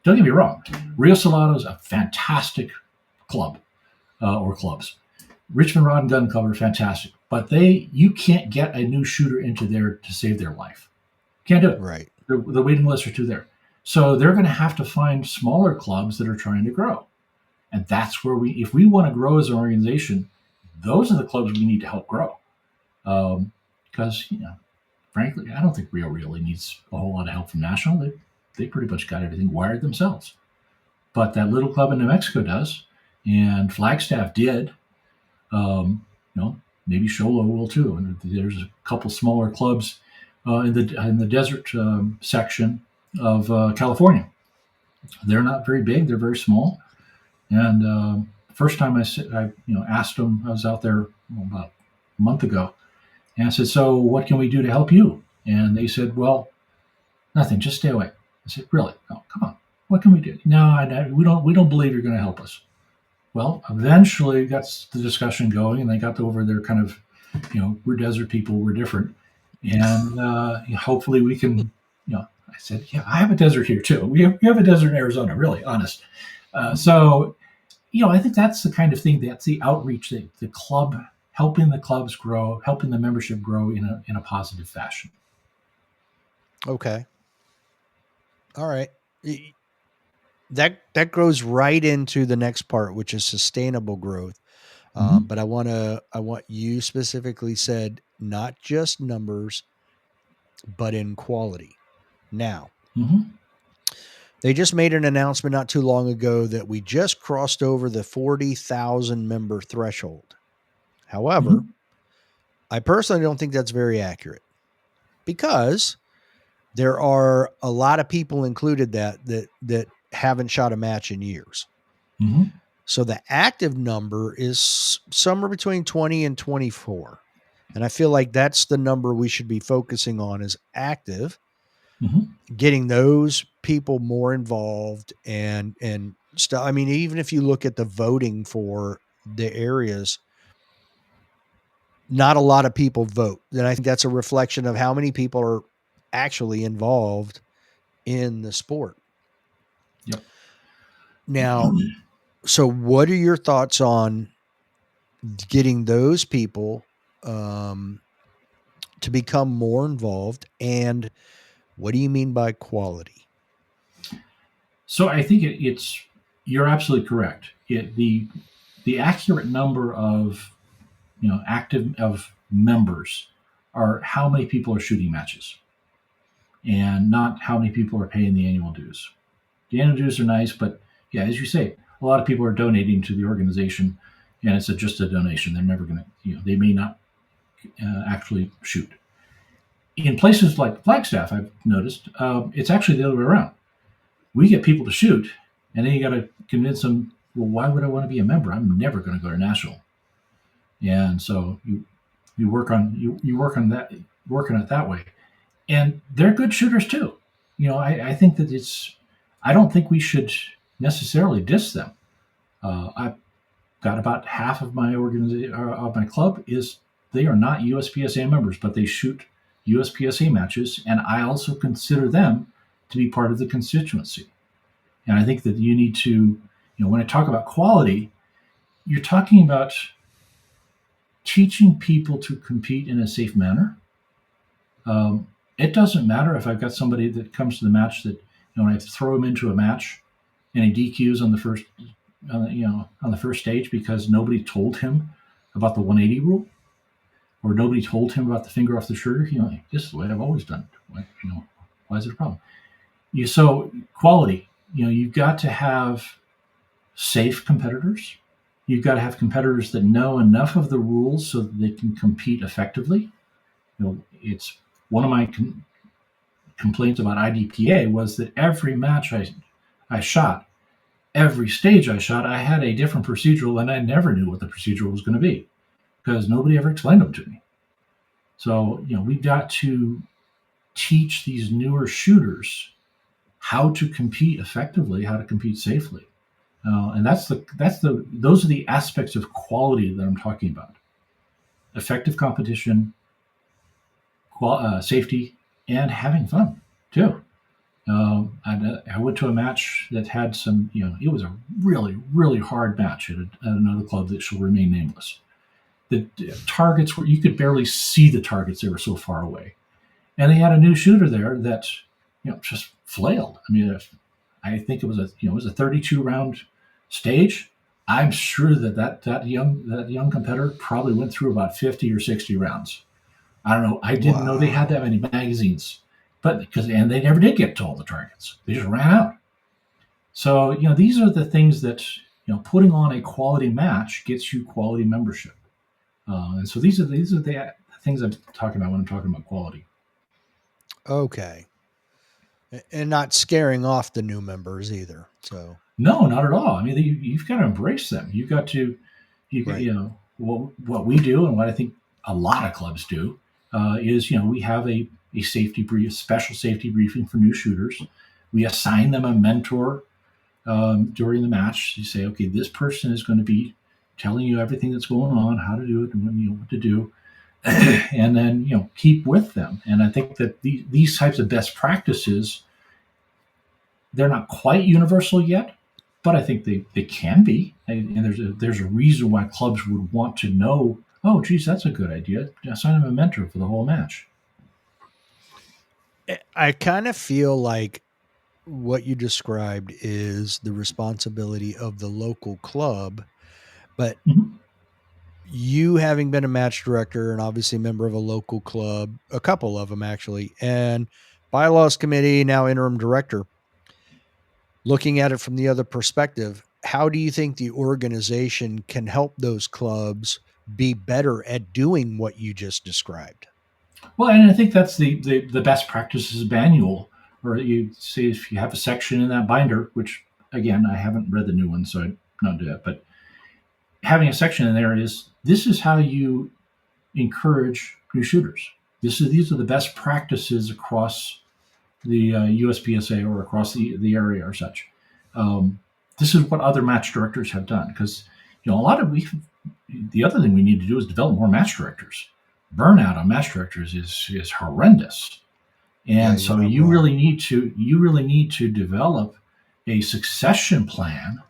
don't get me wrong. Rio Salado is a fantastic club or clubs. Richmond Rod and Gun Club are fantastic, but you can't get a new shooter into there to save their life. Can't do it. Right. The waiting lists are too there. So they're going to have to find smaller clubs that are trying to grow. And that's where if we want to grow as an organization, those are the clubs we need to help grow. Because, frankly, I don't think Rio really needs a whole lot of help from National. They pretty much got everything wired themselves. But that little club in New Mexico does, and Flagstaff did. Maybe Sholo will too. And there's a couple smaller clubs in the desert section of California. They're not very big; they're very small. And first time I asked them, I was out there about a month ago, and I said, "So what can we do to help you?" And they said, "Well, nothing. Just stay away." I said, "Really? Oh, come on. What can we do?" No, we don't believe you're going to help us. Well, eventually got the discussion going, and they got over their kind of, we're desert people, we're different, and hopefully we can, I said, yeah, I have a desert here too. We have a desert in Arizona, really, honest. So, I think that's the kind of thing, that's the outreach, the club, helping the clubs grow, helping the membership grow in a positive fashion. Okay. All right. That goes right into the next part, which is sustainable growth. Mm-hmm. But I want you specifically said not just numbers, but in quality. Now, Mm-hmm. they just made an announcement not too long ago that we just crossed over the 40,000 member threshold. However, Mm-hmm. I personally don't think that's very accurate because there are a lot of people included that haven't shot a match in years. Mm-hmm. So the active number is somewhere between 20 and 24. And I feel like that's the number we should be focusing on is active, Mm-hmm. getting those people more involved and stuff. I mean, even if you look at the voting for the areas, not a lot of people vote. And I think that's a reflection of how many people are actually involved in the sport. Yep. Now, so what are your thoughts on getting those people to become more involved? And what do you mean by quality? So I think you're absolutely correct. The accurate number of active of members are how many people are shooting matches, and not how many people are paying the annual dues. The annual dues are nice, but yeah, as you say, a lot of people are donating to the organization, and it's just a donation. They're never going to, they may not actually shoot. In places like Flagstaff, I've noticed it's actually the other way around. We get people to shoot, and then you got to convince them. Well, why would I want to be a member? I'm never going to go to national. And so you work on working it that way, and they're good shooters too. I think that I don't think we should necessarily diss them. I've got about half of my organization of my club is they are not USPSA members, but they shoot USPSA matches, and I also consider them to be part of the constituency. And I think that you need to, when I talk about quality, you're talking about teaching people to compete in a safe manner, It doesn't matter if I've got somebody that comes to the match that, when I throw him into a match and he DQs on the first, on the first stage because nobody told him about the 180 rule, or nobody told him about the finger off the trigger. This is the way I've always done it. Why is it a problem? So quality. You've got to have safe competitors. You've got to have competitors that know enough of the rules so that they can compete effectively. It's one of my complaints about IDPA was that every match I shot, every stage I shot, I had a different procedural, and I never knew what the procedural was going to be because nobody ever explained them to me. So we've got to teach these newer shooters how to compete effectively, how to compete safely. And those are the aspects of quality that I'm talking about: effective competition, safety, and having fun too. I went to a match that had some, it was a really, really hard match at another club that shall remain nameless. The targets you could barely see the targets; they were so far away. And they had a new shooter there that, just flailed. I think it was a 32 round stage. I'm sure that young competitor probably went through about 50 or 60 rounds. I don't know. I didn't know they had that many magazines, and they never did get to all the targets. They just ran out. So these are the things that putting on a quality match gets you quality membership. And so these are the things I'm talking about when I'm talking about quality. Okay. And not scaring off the new members either. So No, not at all. You've got to embrace them. You've got to, right. what we do, and what I think a lot of clubs do, is we have a special safety briefing for new shooters. We assign them a mentor during the match. You say, okay, this person is going to be telling you everything that's going on, how to do it, and what to do, and then keep with them. And I think that these types of best practices, they're not quite universal yet, but I think they can be. And there's a reason why clubs would want to know. Oh, geez, that's a good idea. Assign them a mentor for the whole match. I kind of feel like what you described is the responsibility of the local club, but Mm-hmm. you having been a match director and obviously a member of a local club, a couple of them actually, and bylaws committee, now interim director, looking at it from the other perspective, how do you think the organization can help those clubs be better at doing what you just described? Well, and I think that's the best practices manual, or you see if you have a section in that binder, which again I haven't read the new one, so I don't do that. But having a section in there this is how you encourage new shooters. These are the best practices across the USPSA or across the area or such. This is what other match directors have done because a lot of the other thing we need to do is develop more match directors. Burnout on match directors is horrendous, Yeah, and you're so not you wrong. really need to develop a succession plan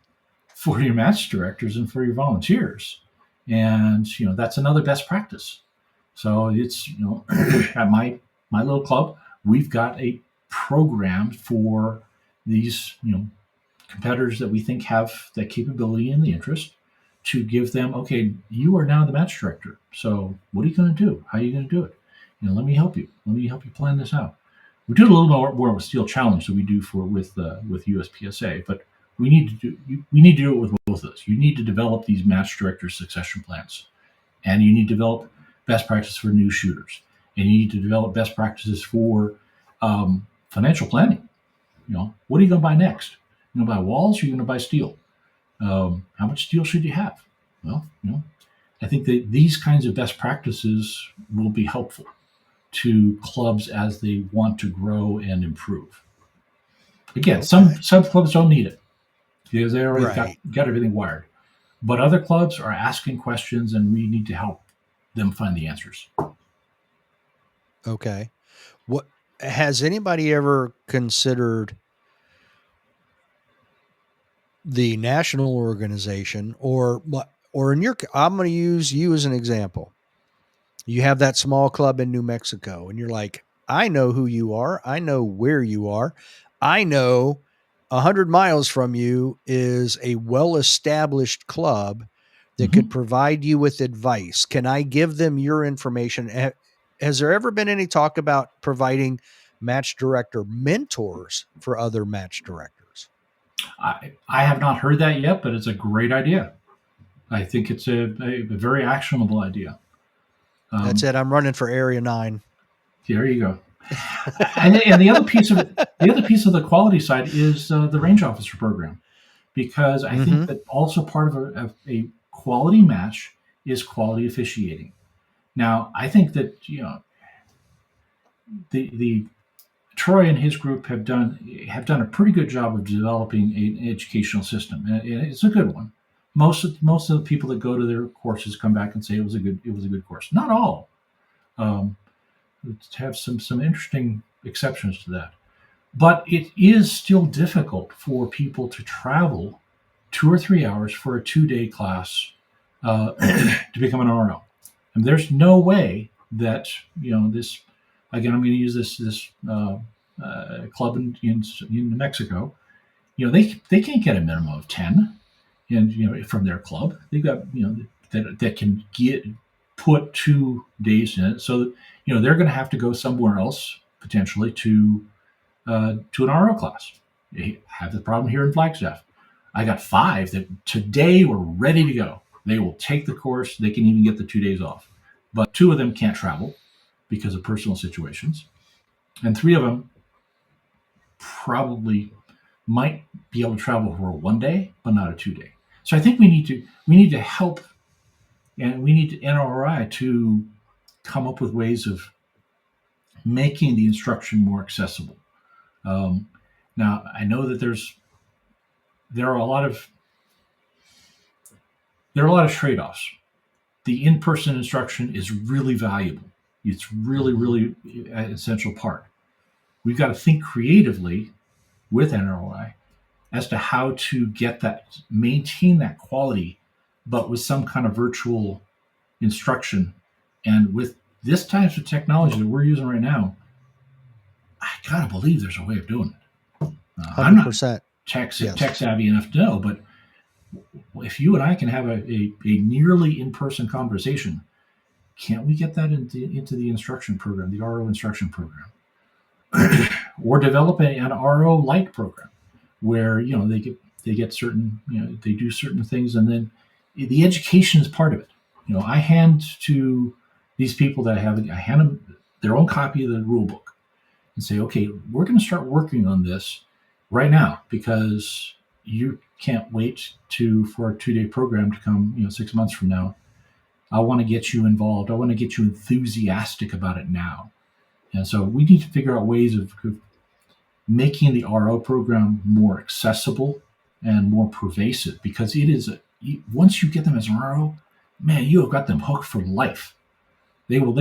for your match directors and for your volunteers, and that's another best practice. So it's at my little club, we've got a program for these competitors that we think have that capability and the interest to give them, okay, you are now the match director. So what are you going to do? How are you going to do it? Let me help you. Let me help you plan this out. We do a little more of a steel challenge that we do with USPSA, but we need to do it with both of us. You need to develop these match director succession plans, and you need to develop best practices for new shooters, and you need to develop best practices for financial planning. What are you going to buy next? You going to buy walls, or are you going to buy steel? How much steel should you have? Well, I think that these kinds of best practices will be helpful to clubs as they want to grow and improve. Again, Okay. some clubs don't need it because they already Right. got everything wired. But other clubs are asking questions, and we need to help them find the answers. Okay. What has anybody ever considered the national organization or in your I'm going to use you as an example. You have that small club in New Mexico and you're like, I know who you are. I know where you are. I know 100 miles from you is a well-established club that could Mm-hmm. provide you with advice. Can I give them your information? Has there ever been any talk about providing match director mentors for other match directors? I have not heard that yet, but it's a great idea. I think it's a very actionable idea. That's Um, it. I'm running for Area 9. there you go. And the other piece of it, the other piece of the quality side is the range officer program, because I think Mm-hmm. that also part of a quality match is quality officiating. Now, I think that the Troy and his group have done a pretty good job of developing an educational system, and it's a good one. Most of the people that go to their courses come back and say it was a good course. Not all. Um, have some interesting exceptions to that. But it is still difficult for people to travel 2 or 3 hours for a 2 day class to become an RO. And there's no way that this. Again, I'm going to use this club in New Mexico. They can't get a minimum of 10, and from their club they've got that can get put 2 days in it. So they're going to have to go somewhere else potentially to an RO class. They have the problem here in Flagstaff. I got 5 that today were ready to go. They will take the course. They can even get the 2 days off. But 2 of them can't travel because of personal situations. And 3 of them probably might be able to travel for a 1 day, but not a 2 day. So I think we need to help, and we need NRI to come up with ways of making the instruction more accessible. Um, Now I know that there are a lot of trade-offs. The in-person instruction is really valuable. It's really, Mm-hmm. really an essential part. We've got to think creatively with NROI as to how to maintain that quality, but with some kind of virtual instruction. And with this type of technology that we're using right now, I gotta believe there's a way of doing it. I'm not 100%. tech Yes. savvy enough to know, but if you and I can have a nearly in-person conversation, can't we get that into the instruction program, the RO instruction program, or develop an RO light program where they get certain they do certain things, and then the education is part of it. I hand to these people that I hand them their own copy of the rule book and say, okay, we're going to start working on this right now because you can't wait for a 2 day program to come 6 months from now. I want to get you involved. I want to get you enthusiastic about it now. And so we need to figure out ways of making the RO program more accessible and more pervasive, because it is once you get them as an RO, man, you have got them hooked for life. They will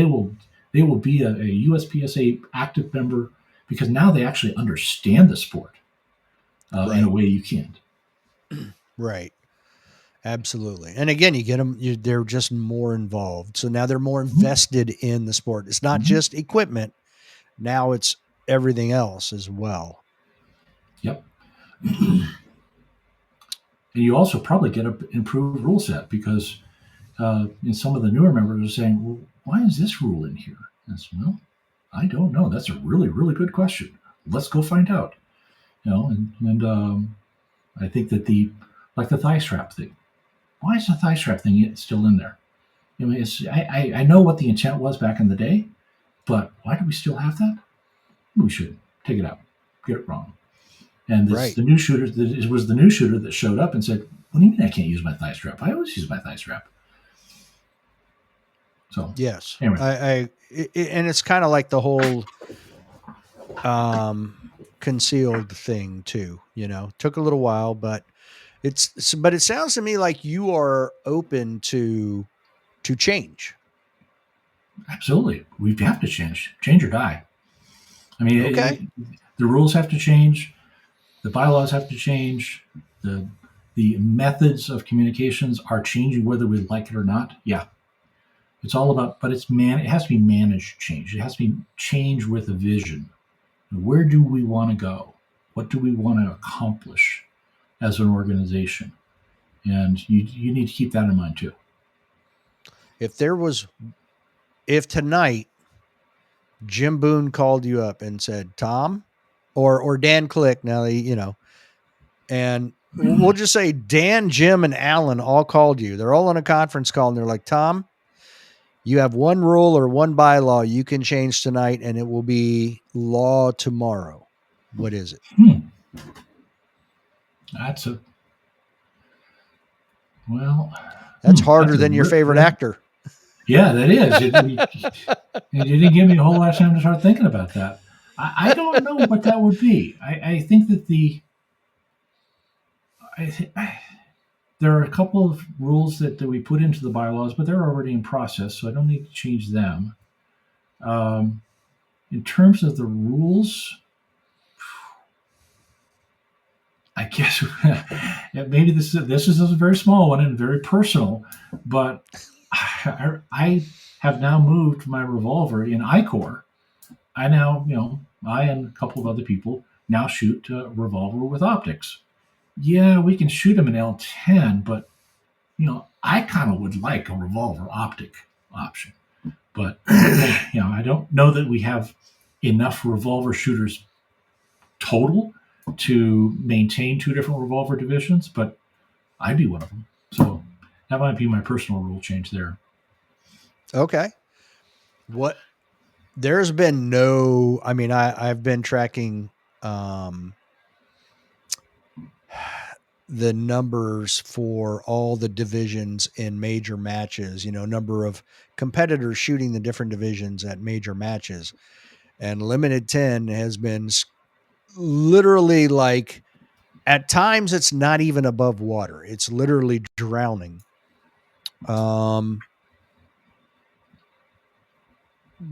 be a USPSA active member because now they actually understand the sport in a Right. way you can't. Right. Absolutely. And again, you get them, they're just more involved. So now they're more Mhm. invested in the sport. It's not Mhm. just equipment. Now it's everything else as well. Yep. And you also probably get an improved rule set because some of the newer members are saying, well, why is this rule in here? And so, well, I don't know. That's a really, really good question. Let's go find out. And I think that like the thigh strap thing. Why is the thigh strap thing still in there? I know what the intent was back in the day, but why do we still have that? We should take it out, get it wrong. And this Right. the new shooter. It was the new shooter that showed up and said, "What do you mean I can't use my thigh strap? I always use my thigh strap." So Yes. anyway, And it's kind of like the whole um, concealed thing too, took a little while, but but it sounds to me like you are open to change. absolutely, we have to change or die. I mean, Okay. the rules have to change, the bylaws have to change, the methods of communications are changing whether we like it or not. Yeah, It's all about, but it has to be managed change. It has to be change with a vision. Where do we want to go? What do we want to accomplish as an organization? And you need to keep that in mind too. If tonight Jim Boone called you up and said, Tom, or Dan Click, now and we'll just say Dan, Jim, and Alan all called you. They're all on a conference call and they're like, Tom, you have one rule or one bylaw you can change tonight and it will be law tomorrow. What is it? That's harder than your favorite actor. Yeah, that is. You didn't give me a whole lot of time to start thinking about that. I don't know what that would be. I think that there are a couple of rules that we put into the bylaws, but they're already in process, so I don't need to change them. In terms of the rules, I guess maybe this is a very small one and very personal, but I have now moved my revolver in I-Corps. I now, I and a couple of other people now shoot a revolver with optics. Yeah, we can shoot them in L10, but I kind of would like a revolver optic option. But I don't know that we have enough revolver shooters total to maintain two different revolver divisions, but I'd be one of them. So that might be my personal rule change there. Okay. There's been no, I've been tracking the numbers for all the divisions in major matches, number of competitors shooting the different divisions at major matches. And limited 10 has been literally like, at times it's not even above water. It's literally drowning.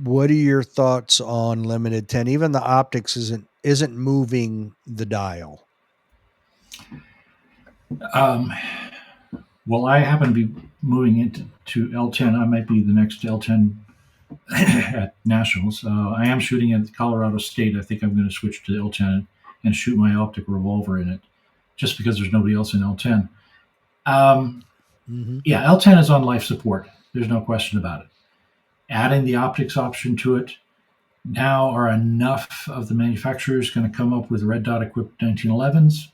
What are your thoughts on limited 10? Even the optics isn't moving the dial. Well, I happen to be moving into L10. I might be the next L10 at nationals. I am shooting at Colorado State. I think I'm going to switch to L10 and shoot my optic revolver in it, just because there's nobody else in L10. Yeah, L10 is on life support. There's no question about it. Adding the optics option to it, now are enough of the manufacturers going to come up with red dot equipped 1911s?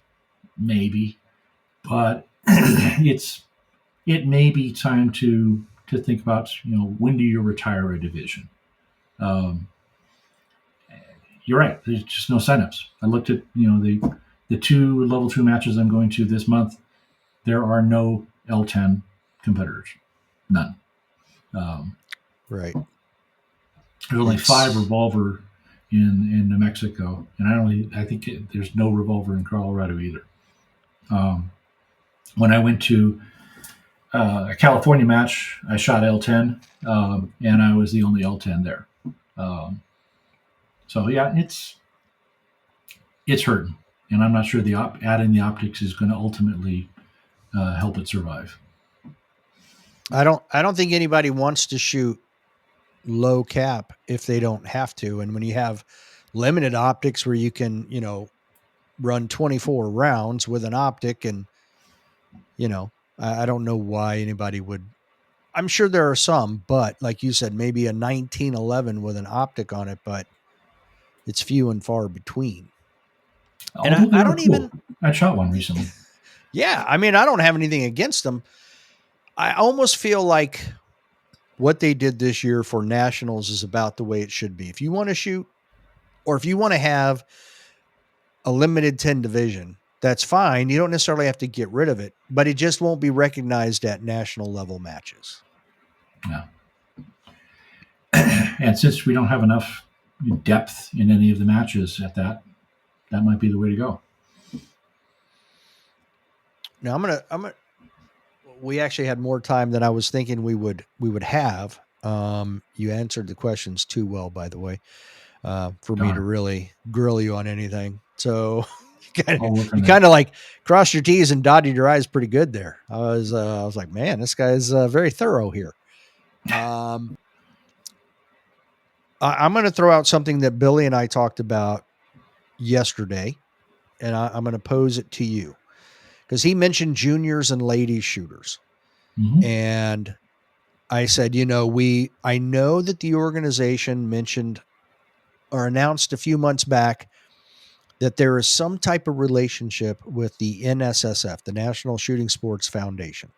Maybe, but it may be time to think about when do you retire a division. You're right. There's just no signups. I looked at the two level 2 matches I'm going to this month. There are no L10 competitors, none. Right. There's only 5 revolver in New Mexico, and I think there's no revolver in Colorado either. When I went to a California match, I shot L10, and I was the only L10 there. So yeah, it's hurting, and I'm not sure adding the optics is going to ultimately help it survive. I don't think anybody wants to shoot low cap if they don't have to. And when you have limited optics where you can, run 24 rounds with an optic, and, I don't know why anybody would. I'm sure there are some, but like you said, maybe a 1911 with an optic on it, but it's few and far between. And I don't even. I shot one recently. Yeah, I don't have anything against them. I almost feel like what they did this year for nationals is about the way it should be. If you want to shoot, or if you want to have a limited 10 division, that's fine. You don't necessarily have to get rid of it, but it just won't be recognized at national level matches. Yeah. And since we don't have enough depth in any of the matches at that might be the way to go. Now we actually had more time than I was thinking we would have. You answered the questions too well, by the way, for me to really grill you on anything. So you kind of like crossed your T's and dotted your I's pretty good there. I was like, man, this guy's very thorough here. I'm going to throw out something that Billy and I talked about yesterday, and I'm going to pose it to you because he mentioned juniors and ladies shooters. Mm-hmm. And I said, I know that the organization mentioned or announced a few months back that there is some type of relationship with the NSSF, the National Shooting Sports Foundation.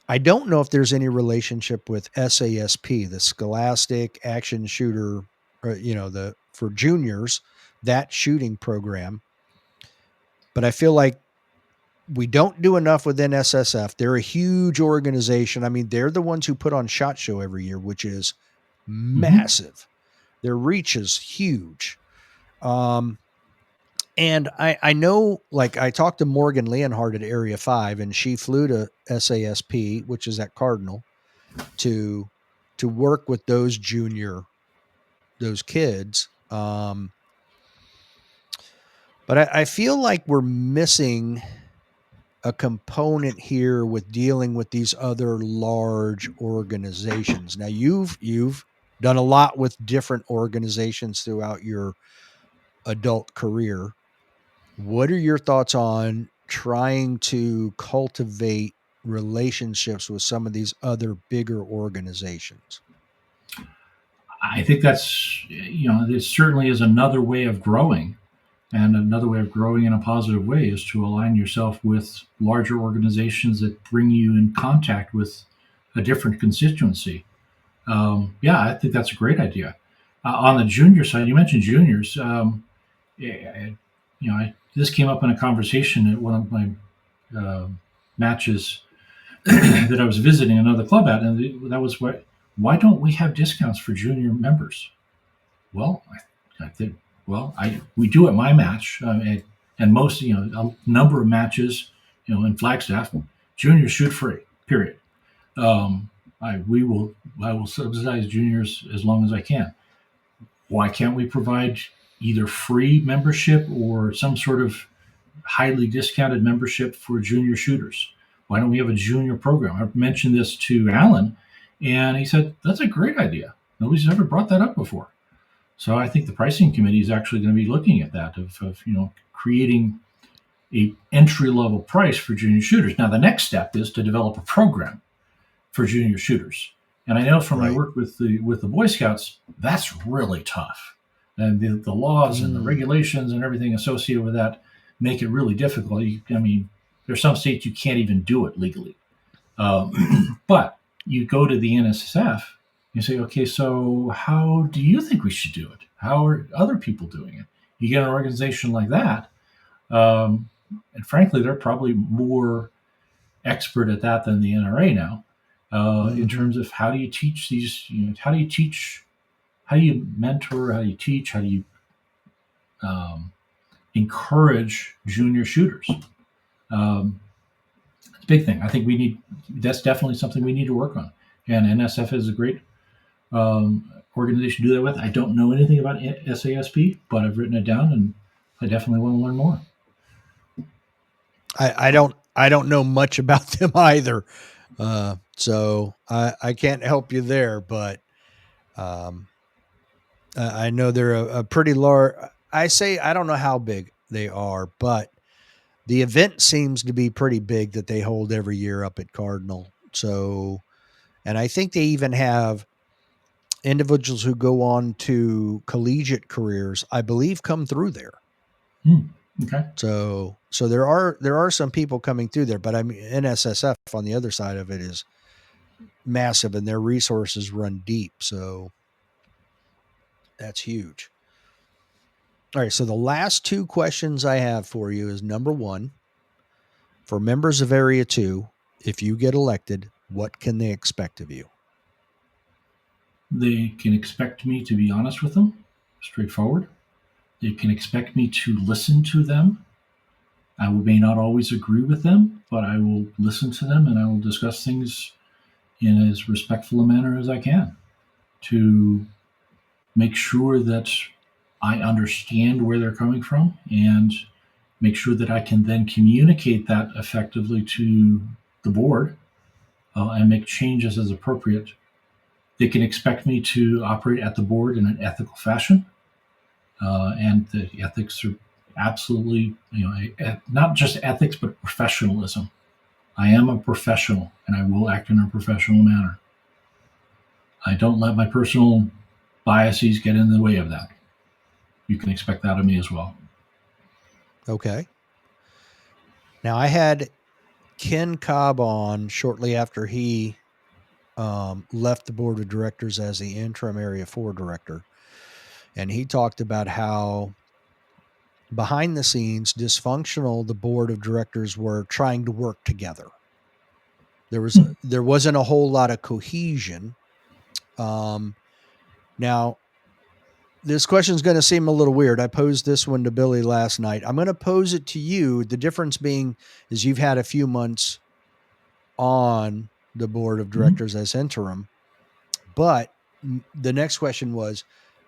I don't know if there's any relationship with SASP, the Scholastic Action Shooter, or, for juniors, that shooting program. But I feel like we don't do enough with NSSF. They're a huge organization. I mean, they're the ones who put on SHOT Show every year, which is Mm-hmm. massive. Their reach is huge. And I know, like, I talked to Morgan Leonhardt at Area 5, and she flew to SASP, which is at Cardinal, to work with those kids. But I feel like we're missing a component here with dealing with these other large organizations. Now you've done a lot with different organizations throughout your adult career. What are your thoughts on trying to cultivate relationships with some of these other bigger organizations? I think that's, this certainly is another way of growing. And another way of growing in a positive way is to align yourself with larger organizations that bring you in contact with a different constituency. Yeah, I think that's a great idea. On the junior side, you mentioned juniors. This came up in a conversation at one of my matches that I was visiting another club at, and that was why don't we have discounts for junior members? Well, I think we do at my match, and most a number of matches in Flagstaff, juniors shoot free. Period. I will subsidize juniors as long as I can. Why can't we provide either free membership or some sort of highly discounted membership for junior shooters? Why don't we have a junior program? I mentioned this to Alan, and he said that's a great idea. Nobody's ever brought that up before. So I think the pricing committee is actually going to be looking at that of creating a entry level price for junior shooters. Now the next step is to develop a program for junior shooters. And I know from my work with the Boy Scouts, that's really tough. And the laws and the regulations and everything associated with that make it really difficult. There's some states you can't even do it legally. But you go to the NSSF, you say, okay, so how do you think we should do it? How are other people doing it? You get an organization like that, and frankly, they're probably more expert at that than the NRA now, in terms of how do you teach these, how do you mentor, how do you teach, how do you encourage junior shooters? It's a big thing. I think that's definitely something we need to work on. And NSF is a great organization to do that with. I don't know anything about SASP, but I've written it down, and I definitely want to learn more. I don't know much about them either, so I can't help you there. But I know they're a pretty large. I don't know how big they are, but the event seems to be pretty big that they hold every year up at Cardinal. So, and I think they even have individuals who go on to collegiate careers, I believe, come through there. Okay. So there are some people coming through there, but I mean, NSSF on the other side of it is massive, and their resources run deep. So that's huge. All right. So the last two questions I have for you is number one, for members of Area 2, if you get elected, what can they expect of you? They can expect me to be honest with them, straightforward. They can expect me to listen to them. I may not always agree with them, but I will listen to them, and I will discuss things in as respectful a manner as I can to make sure that I understand where they're coming from and make sure that I can then communicate that effectively to the board and make changes as appropriate They can expect me to operate at the board in an ethical fashion, and the ethics are absolutely, not just ethics, but professionalism. I am a professional, and I will act in a professional manner. I don't let my personal biases get in the way of that. You can expect that of me as well. Okay. Now, I had Ken Cobb on shortly after he left the board of directors as the interim Area 4 director. And he talked about how behind the scenes, dysfunctional the board of directors were trying to work together. There wasn't a whole lot of cohesion. Now, this question is going to seem a little weird. I posed this one to Billy last night. I'm going to pose it to you. The difference being is you've had a few months on the board of directors as interim, but the next question was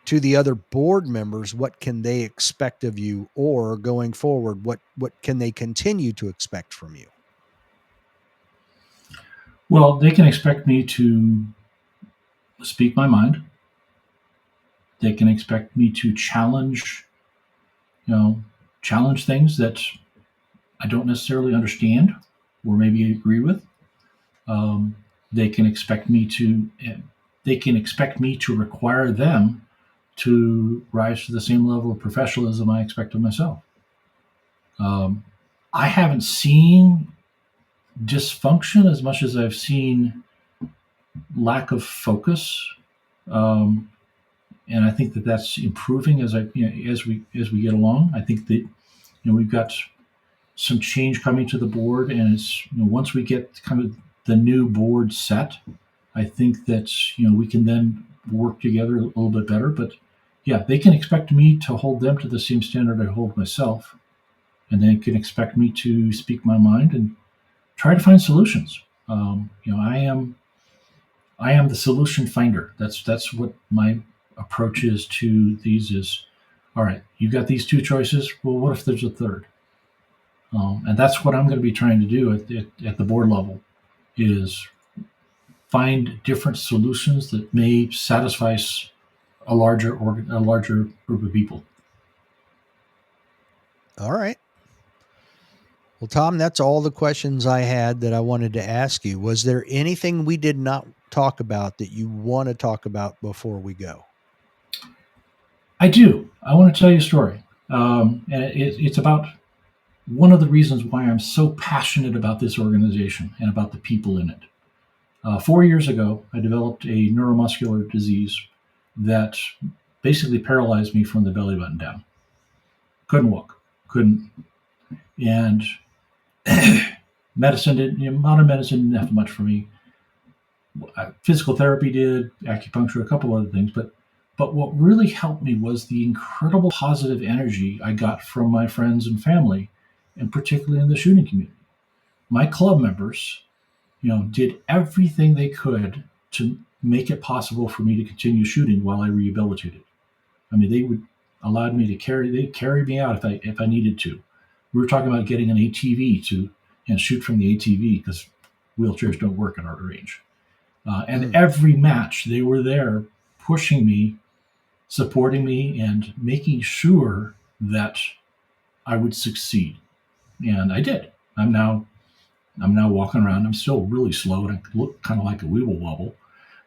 to the other board members, what can they expect of you, or going forward, what can they continue to expect from you? Well, they can expect me to speak my mind. They can expect me to challenge, challenge things that I don't necessarily understand or maybe agree with. Um, they can expect me to. They can expect me to require them to rise to the same level of professionalism I expect of myself. Um, I haven't seen dysfunction as much as I've seen lack of focus, um, and I think that that's improving as we get along. I think that we've got some change coming to the board, and it's once we get kind of the new board set, I think that we can then work together a little bit better. But yeah, they can expect me to hold them to the same standard I hold myself, and they can expect me to speak my mind and try to find solutions. I am the solution finder. That's what my approach is to these. Is all right. You got these two choices. Well, what if there's a third? And that's what I'm going to be trying to do at the board level, is find different solutions that may satisfy a larger group of people. All right. Well, Tom, that's all the questions I had that I wanted to ask you. Was there anything we did not talk about that you want to talk about before we go? I do. I want to tell you a story, and it's about one of the reasons why I'm so passionate about this organization and about the people in it. 4 years ago, I developed a neuromuscular disease that basically paralyzed me from the belly button down. Couldn't walk, couldn't, and modern medicine didn't have much for me. Physical therapy did, acupuncture, a couple other things, but what really helped me was the incredible positive energy I got from my friends and family, and particularly in the shooting community. My club members, did everything they could to make it possible for me to continue shooting while I rehabilitated. I mean, they would allowed me to they'd carry me out if I needed to. We were talking about getting an ATV to and shoot from the ATV because wheelchairs don't work at our range. And every match they were there pushing me, supporting me, and making sure that I would succeed. And I did. I'm now walking around. I'm still really slow and I look kind of like a weeble wobble.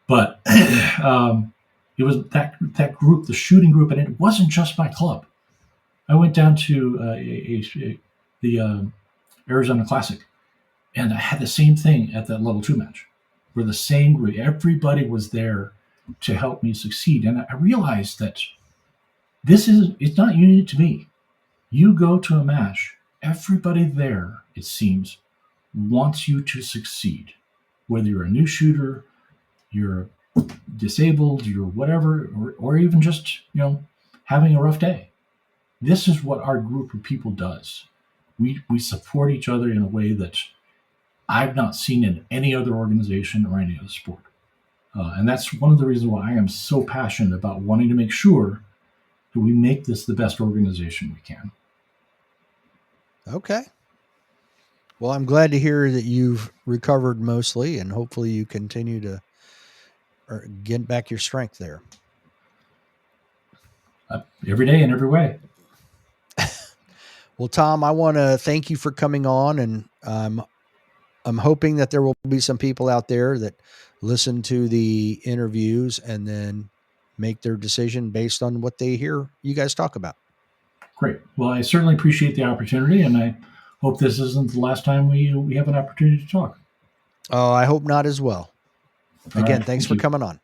But it was that group, the shooting group, and it wasn't just my club. I went down to the Arizona Classic, and I had the same thing at that level 2 match, where the same group, everybody was there to help me succeed. And I realized that it's not unique to me. You go to a match, everybody there, it seems, wants you to succeed. Whether you're a new shooter, you're disabled, you're whatever, or even just, having a rough day. This is what our group of people does. We support each other in a way that I've not seen in any other organization or any other sport. And that's one of the reasons why I am so passionate about wanting to make sure that we make this the best organization we can. Okay. Well, I'm glad to hear that you've recovered mostly, and hopefully you continue to or getting back your strength there? Every day in every way. Well, Tom, I want to thank you for coming on, and I'm hoping that there will be some people out there that listen to the interviews and then make their decision based on what they hear you guys talk about. Great. Well, I certainly appreciate the opportunity, and I hope this isn't the last time we have an opportunity to talk. Oh, I hope not as well. All Again, right. thanks Thank for you. coming on.